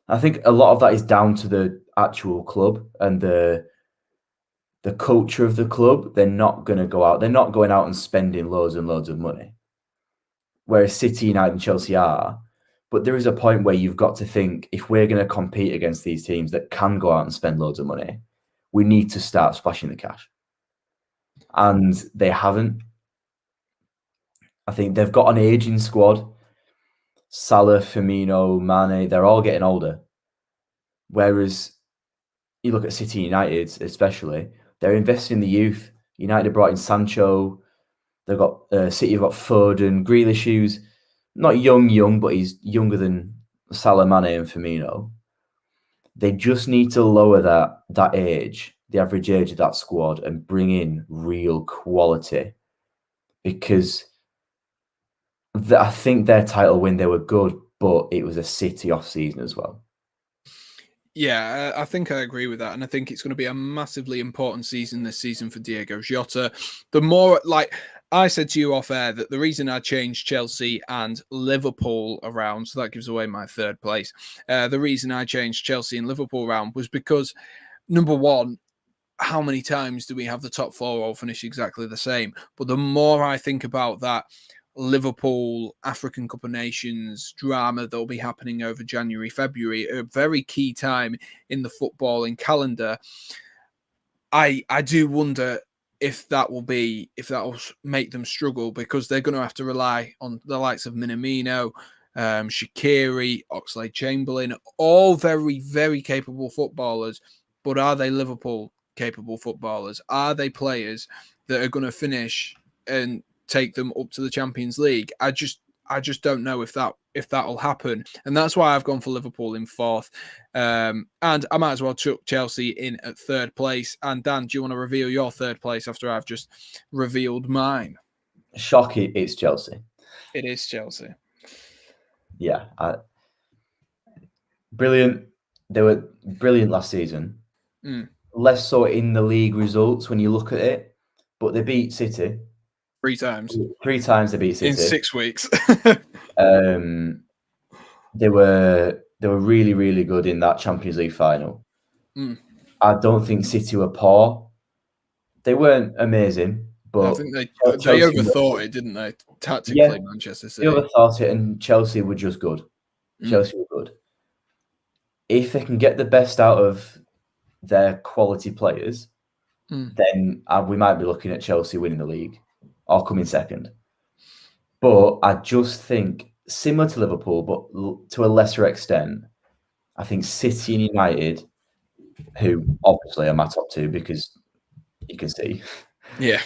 I think a lot of that is down to the actual club and the culture of the club. They're not going to go out. They're not going out and spending loads and loads of money. Whereas City, United, and Chelsea are. But there is a point where you've got to think, if we're going to compete against these teams that can go out and spend loads of money, we need to start splashing the cash. And they haven't. I think they've got an aging squad. Salah, Firmino, Mane, they're all getting older. Whereas you look at City United, especially, they're investing in the youth. United have brought in Sancho. They've got City have got Foden, Grealish, who's not young, but he's younger than Salah, Mane, and Firmino. They just need to lower that age, the average age of that squad, and bring in real quality. Because I think their title win, they were good, but it was a City off season as well. Yeah, I think I agree with that. And I think it's going to be a massively important season this season for Diego Jota. The more, like I said to you off air, that the reason I changed Chelsea and Liverpool around, so that gives away my third place. The reason I changed Chelsea and Liverpool around was because, number one, how many times do we have the top four all finish exactly the same? But the more I think about that Liverpool African Cup of Nations drama that'll be happening over January, February, a very key time in the footballing calendar, I do wonder if that will make them struggle, because they're going to have to rely on the likes of Minamino, Shaqiri, Oxlade-Chamberlain, all very, very capable footballers. But are they Liverpool capable footballers? Are they players that are going to finish and take them up to the Champions League? I just don't know if that'll happen, and that's why I've gone for Liverpool in fourth. And I might as well chuck Chelsea in at third place. And Dan, do you want to reveal your third place after I've just revealed mine? Shocking, it's Chelsea. It is Chelsea. Yeah, brilliant. They were brilliant last season. Less so in the league results when you look at it, but they beat City. Three times they beat City in 6 weeks. They were really, really good in that Champions League final. I don't think City were poor. They weren't amazing, but I think they overthought it, didn't they? Tactically, yeah, Manchester City. They overthought it, and Chelsea were just good. Chelsea were good. If they can get the best out of their quality players, then we might be looking at Chelsea winning the league or coming second. But I just think, similar to Liverpool, but to a lesser extent, I think City and United, who obviously are my top two because you can see. Yeah,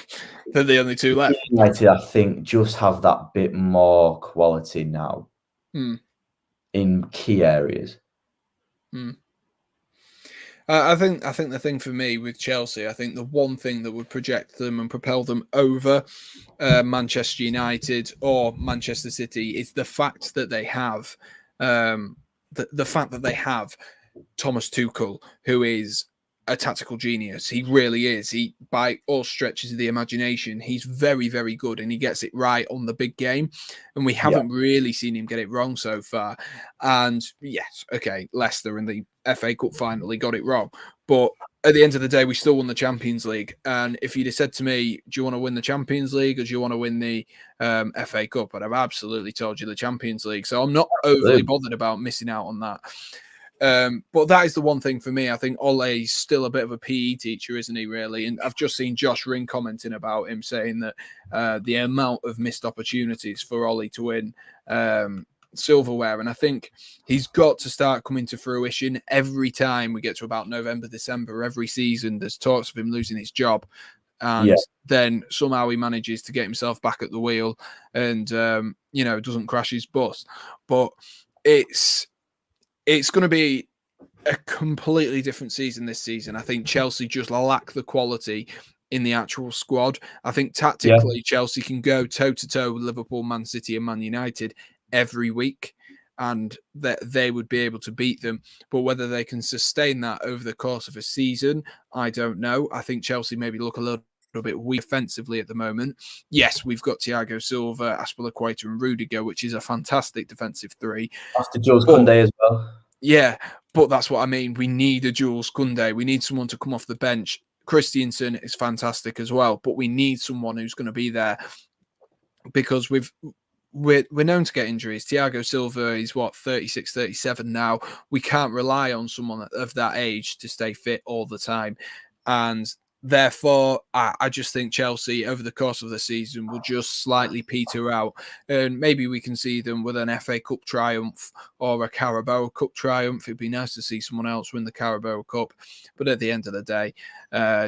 they're the only two left. United, I think, just have that bit more quality now in key areas. I think the thing for me with Chelsea, I think the one thing that would project them and propel them over Manchester United or Manchester City is the fact that they have the fact that they have Thomas Tuchel, who is a tactical genius. He really is. He, by all stretches of the imagination, he's very, very good, and he gets it right on the big game. And we haven't really seen him get it wrong so far. And yes, okay, Leicester in the FA Cup finally got it wrong. But at the end of the day, we still won the Champions League. And if you'd have said to me, do you want to win the Champions League or do you want to win the FA Cup? I'd have absolutely told you the Champions League. So I'm not overly bothered about missing out on that. But that is the one thing for me. I think Ole's still a bit of a PE teacher, isn't he, really? And I've just seen Josh Ring commenting about him, saying that the amount of missed opportunities for Ole to win silverware. And I think he's got to start coming to fruition. Every time we get to about November, December, every season, there's talks of him losing his job. And then somehow he manages to get himself back at the wheel and, doesn't crash his bus. But it's going to be a completely different season this season. I think Chelsea just lack the quality in the actual squad. I think tactically, Chelsea can go toe-to-toe with Liverpool, Man City and Man United every week, and that they would be able to beat them. But whether they can sustain that over the course of a season, I don't know. I think Chelsea maybe look a little bit weak offensively at the moment. Yes, we've got Thiago Silva, Aspilicueta and Rudiger, which is a fantastic defensive three. After Jules Koundé as well. Yeah, but that's what I mean. We need a Jules Koundé. We need someone to come off the bench. Christiansen is fantastic as well, but we need someone who's going to be there because we're known to get injuries. Thiago Silva is 36, 37 now. We can't rely on someone of that age to stay fit all the time. And therefore, I just think Chelsea over the course of the season will just slightly peter out. And maybe we can see them with an FA Cup triumph or a Carabao Cup triumph. It'd be nice to see someone else win the Carabao Cup. But at the end of the day,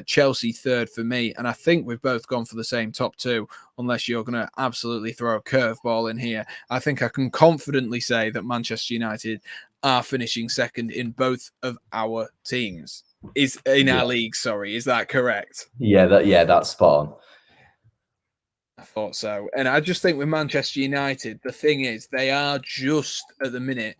Chelsea third for me. And I think we've both gone for the same top two, unless you're going to absolutely throw a curveball in here. I think I can confidently say that Manchester United are finishing second in both of our teams. Is in our league, sorry. Is that correct? Yeah, that's spot on. I thought so. And I just think with Manchester United, the thing is, they are just at the minute,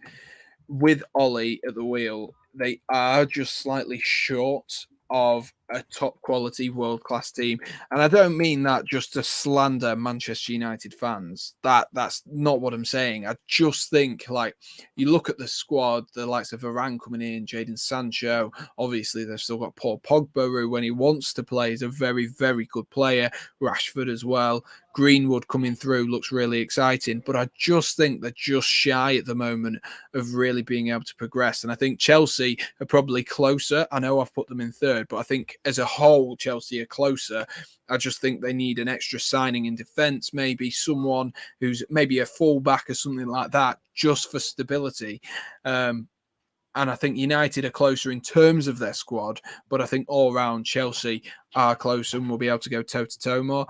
with Ollie at the wheel, they are just slightly short of a top quality world class team. And I don't mean that just to slander Manchester United fans. That's not what I'm saying. I just think, like, you look at the squad, the likes of Varane coming in, Jaden Sancho. Obviously, they've still got Paul Pogba, who, when he wants to play, is a very, very good player. Rashford as well. Greenwood coming through looks really exciting, but I just think they're just shy at the moment of really being able to progress. And I think Chelsea are probably closer. I know I've put them in third, but I think as a whole, Chelsea are closer. I just think they need an extra signing in defence, maybe someone who's maybe a fullback or something like that, just for stability. And I think United are closer in terms of their squad, but I think all round Chelsea are closer and will be able to go toe-to-toe more.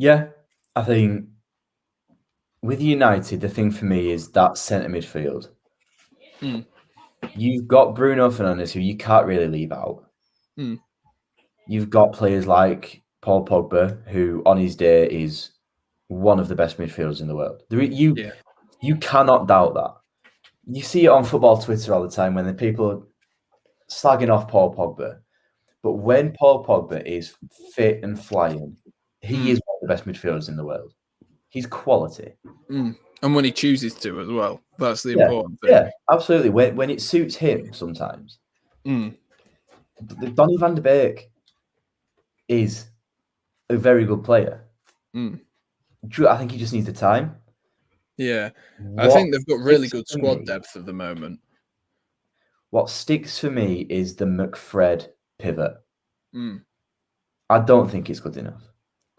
Yeah, I think with United, the thing for me is that centre midfield. You've got Bruno Fernandes, who you can't really leave out. You've got players like Paul Pogba, who on his day is one of the best midfielders in the world. You cannot doubt that. You see it on football Twitter all the time when the people are slagging off Paul Pogba. But when Paul Pogba is fit and flying, he is one of the best midfielders in the world. He's quality. And when he chooses to as well. That's the important thing. Yeah, absolutely. When it suits him sometimes. Donny van de Beek is a very good player. I think he just needs the time. Yeah. I think they've got really good squad depth at the moment. What sticks for me is the McFred pivot. I don't think it's good enough.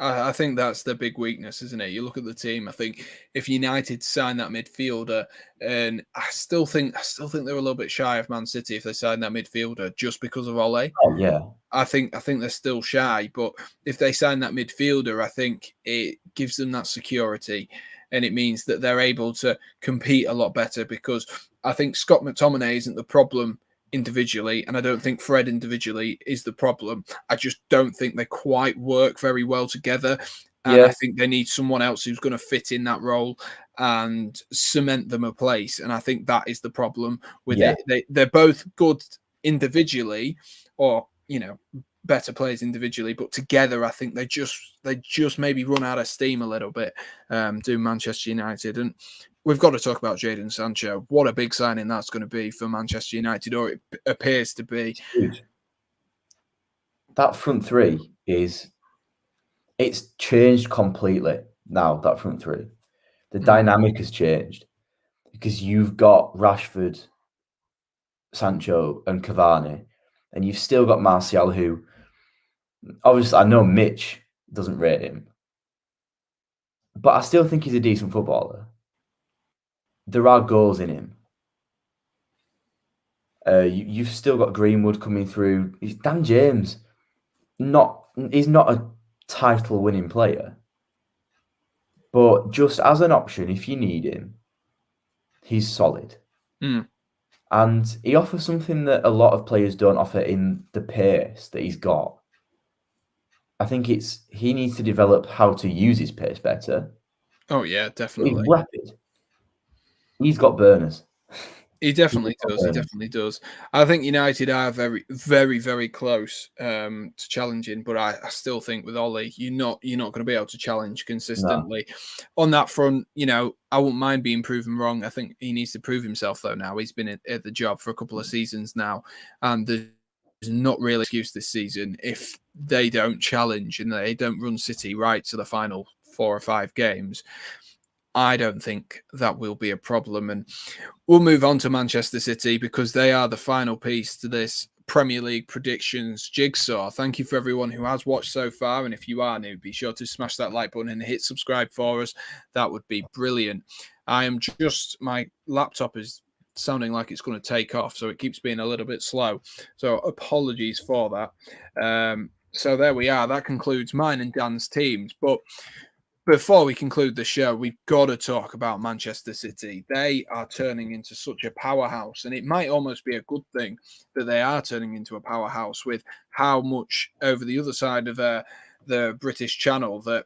I think that's their big weakness, isn't it? You look at the team. I think if United sign that midfielder, and I still think they're a little bit shy of Man City if they sign that midfielder just because of Ole. Oh yeah. I think they're still shy, but if they sign that midfielder, I think it gives them that security, and it means that they're able to compete a lot better. Because I think Scott McTominay isn't the problem individually, and I don't think Fred individually is the problem. I just don't think they quite work very well together, and I think they need someone else who's going to fit in that role and cement them a place. And I think that is the problem with it. They're both good individually, or better players individually, but together I think they just maybe run out of steam a little bit. Do Manchester United. And we've got to talk about Jaden Sancho. What a big signing that's going to be for Manchester United, or it appears to be. Huge. That front three it's changed completely now, that front three. The dynamic has changed because you've got Rashford, Sancho and Cavani, and you've still got Martial, who obviously I know Mitch doesn't rate him, but I still think he's a decent footballer. There are goals in him. You've still got Greenwood coming through. Dan James, he's not a title-winning player, but just as an option, if you need him, he's solid. And he offers something that a lot of players don't offer in the pace that he's got. I think he needs to develop how to use his pace better. Oh yeah, definitely. He's rapid. He's got burners. He definitely does. He definitely does. I think United are very, very, very close to challenging, but I still think with Ollie, you're not going to be able to challenge consistently. On that front. I wouldn't mind being proven wrong. I think he needs to prove himself though. Now he's been at the job for a couple of seasons now, and there's not really excuse this season if they don't challenge and they don't run City right to the final 4 or 5 games. I don't think that will be a problem. And we'll move on to Manchester City because they are the final piece to this Premier League predictions jigsaw. Thank you for everyone who has watched so far. And if you are new, be sure to smash that like button and hit subscribe for us. That would be brilliant. My laptop is sounding like it's going to take off, so it keeps being a little bit slow. So apologies for that. So there we are. That concludes mine and Dan's teams. But before we conclude the show, we've got to talk about Manchester City. They are turning into such a powerhouse, and it might almost be a good thing that they are turning into a powerhouse with how much over the other side of the British Channel that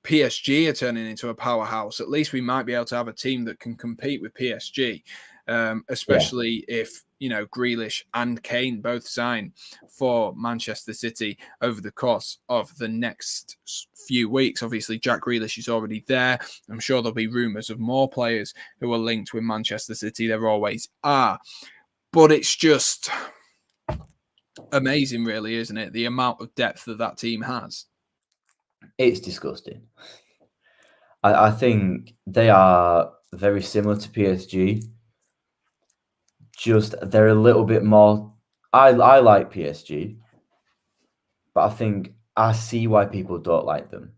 PSG are turning into a powerhouse. At least we might be able to have a team that can compete with PSG, especially if, Grealish and Kane both sign for Manchester City over the course of the next few weeks. Obviously, Jack Grealish is already there. I'm sure there'll be rumours of more players who are linked with Manchester City. There always are. But it's just amazing, really, isn't it? The amount of depth that team has. It's disgusting. I think they are very similar to PSG. Just they're a little bit more. I like PSG, but I think I see why people don't like them.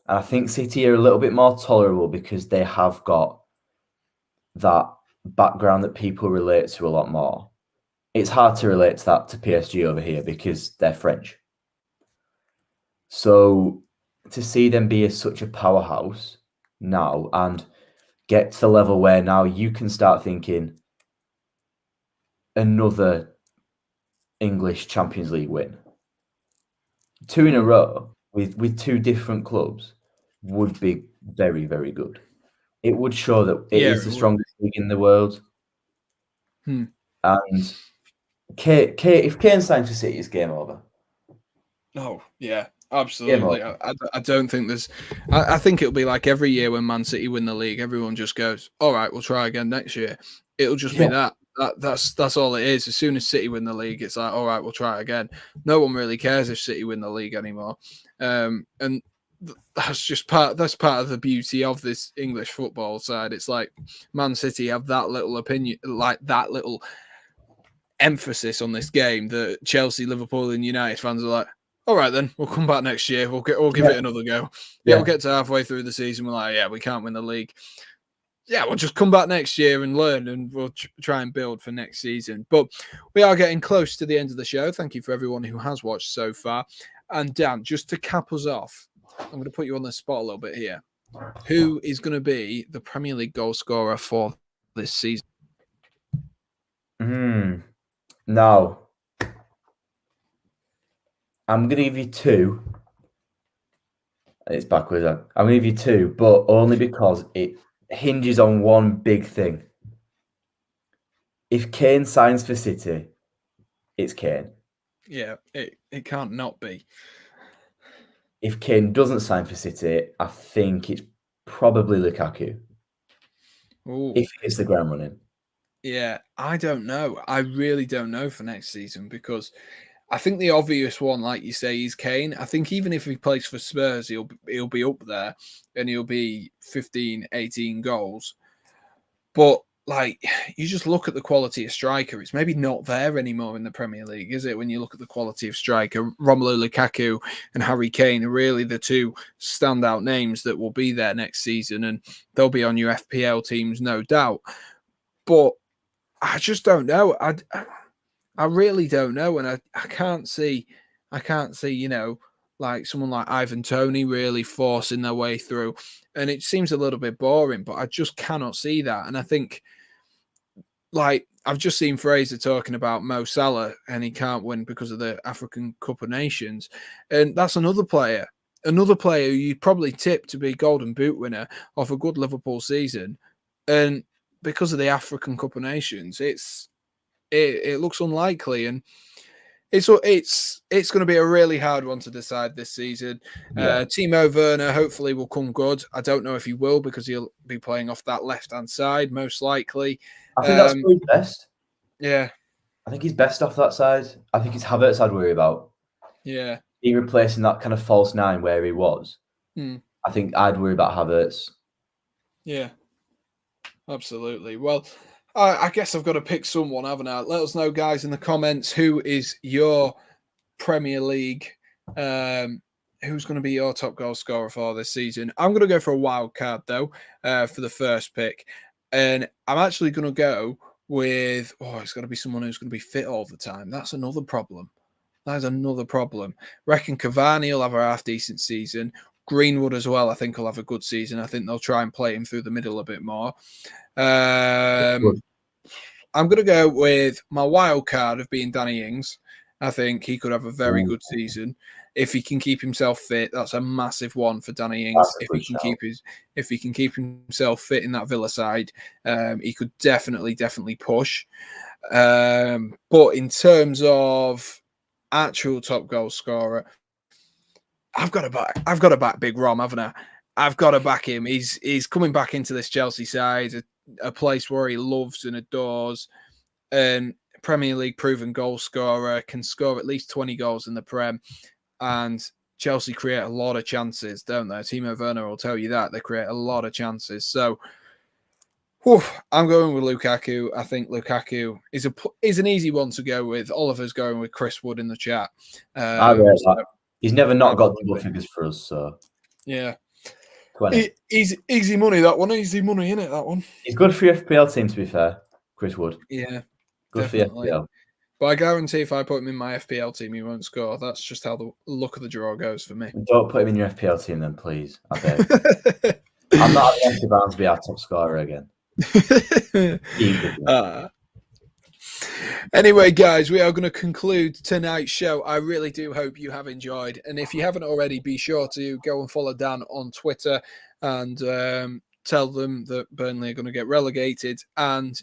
And I think City are a little bit more tolerable because they have got that background that people relate to a lot more. It's hard to relate to that to PSG over here because they're French. So to see them be such a powerhouse now and get to the level where now you can start thinking another English Champions League win. 2 in a row with 2 different clubs would be very, very good. It would show that it is the strongest league in the world. And if Kane signs for City, it's game over. Oh, yeah, absolutely. I don't think there's... I think it'll be like every year when Man City win the league, everyone just goes, all right, we'll try again next year. It'll just be that. That's all it is. As soon as City win the league, it's like, all right, we'll try again. No one really cares if City win the league anymore. And that's part of the beauty of this English football side. It's like Man City have that little opinion, like that little emphasis on this game that Chelsea, Liverpool, and United fans are like, all right, then we'll come back next year. We'll give it another go. We'll get to halfway through the season. We're like, we can't win the league. We'll just come back next year and learn, and we'll try and build for next season. But we are getting close to the end of the show. Thank you for everyone who has watched so far. And Dan, just to cap us off, I'm going to put you on the spot a little bit here. Who is going to be the Premier League goal scorer for this season? Now, I'm going to give you 2. It's backwards. I'm going to give you 2, but only because it hinges on one big thing. If Kane signs for City, it's Kane. Yeah, it can't not be. If Kane doesn't sign for City, I think it's probably Lukaku. Ooh. If it's the ground running. Yeah, I don't know. I really don't know for next season because I think the obvious one, like you say, is Kane. I think even if he plays for Spurs, he'll be up there and he'll be 15, 18 goals. But like, you just look at the quality of striker, it's maybe not there anymore in the Premier League, is it? When you look at the quality of striker, Romelu Lukaku and Harry Kane are really the 2 standout names that will be there next season, and they'll be on your FPL teams, no doubt. But I just don't know. I really don't know, and I can't see, like someone like Ivan Toney really forcing their way through. And it seems a little bit boring, but I just cannot see that. And I think, like, I've just seen Fraser talking about Mo Salah and he can't win because of the African Cup of Nations. And that's another player who you'd probably tip to be Golden Boot winner off a good Liverpool season. And because of the African Cup of Nations, it looks unlikely. And it's going to be a really hard one to decide this season. Timo Verna hopefully will come good. I don't know if he will because he'll be playing off that left-hand side, most likely. I think that's probably best. Yeah. I think he's best off that side. I think it's Havertz I'd worry about. Yeah. He replacing that kind of false 9 where he was. I think I'd worry about Havertz. Yeah. Absolutely. Well, I guess I've got to pick someone, haven't I? Let us know, guys, in the comments, who is your Premier League, who's going to be your top goal scorer for this season. I'm going to go for a wild card, though, for the first pick. And I'm actually going to go with, it's got to be someone who's going to be fit all the time. That's another problem. That's another problem. Reckon Cavani will have a half-decent season. Greenwood as well, I think, will have a good season. I think they'll try and play him through the middle a bit more. I'm going to go with my wild card of being Danny Ings. I think he could have a very good season if he can keep himself fit. That's a massive one for Danny Ings. If he can keep himself fit in that Villa side, he could definitely push. But in terms of actual top goal scorer, I've got to back Big Rom, haven't I? I've got to back him. He's coming back into this Chelsea side, a place where he loves and adores, and Premier League proven goal scorer, can score at least 20 goals in the Prem, and Chelsea create a lot of chances, don't they? Timo Verna will tell you that. They create a lot of chances. So I'm going with Lukaku. I think Lukaku is an easy one to go with. Oliver's going with Chris Wood in the chat. I read that. He's never not got double figures for us, so yeah. 20. Easy money, that one. Easy money, innit, that one? He's good for your FPL team, to be fair, Chris Wood. Yeah, good definitely. for your FPL. But I guarantee if I put him in my FPL team, he won't score. That's just how the luck of the draw goes for me. Don't put him in your FPL team then, please. I beg. I'm not having Ashley Barnes be our top scorer again. Anyway, guys, we are going to conclude tonight's show. I really do hope you have enjoyed. And if you haven't already, be sure to go and follow Dan on Twitter and tell them that Burnley are going to get relegated. And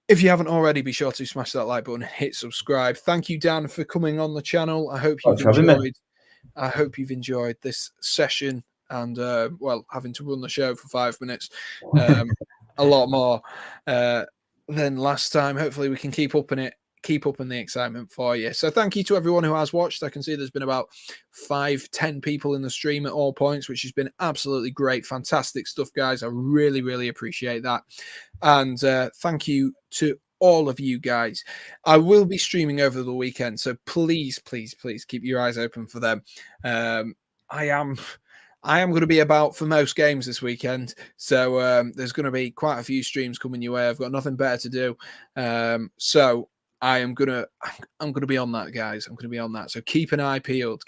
if you haven't already, be sure to smash that like button and hit subscribe. Thank you, Dan, for coming on the channel. I hope you've enjoyed. I hope you've enjoyed this session and having to run the show for 5 minutes, a lot more than last time. Hopefully, we can keep up in the excitement for you. So thank you to everyone who has watched. I can see there's been about 5-10 people in the stream at all points, which has been absolutely great. Fantastic stuff, guys. I really appreciate that. And thank you to all of you guys. I will be streaming over the weekend, so please keep your eyes open for them. I am going to be about for most games this weekend, so there's going to be quite a few streams coming your way. I've got nothing better to do, so I'm gonna be on that, guys. I'm gonna be on that. So keep an eye peeled.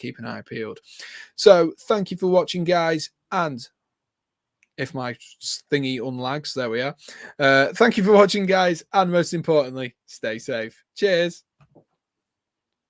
So thank you for watching, guys. And if my thingy unlags, there we are. Thank you for watching, guys. And most importantly, stay safe. Cheers.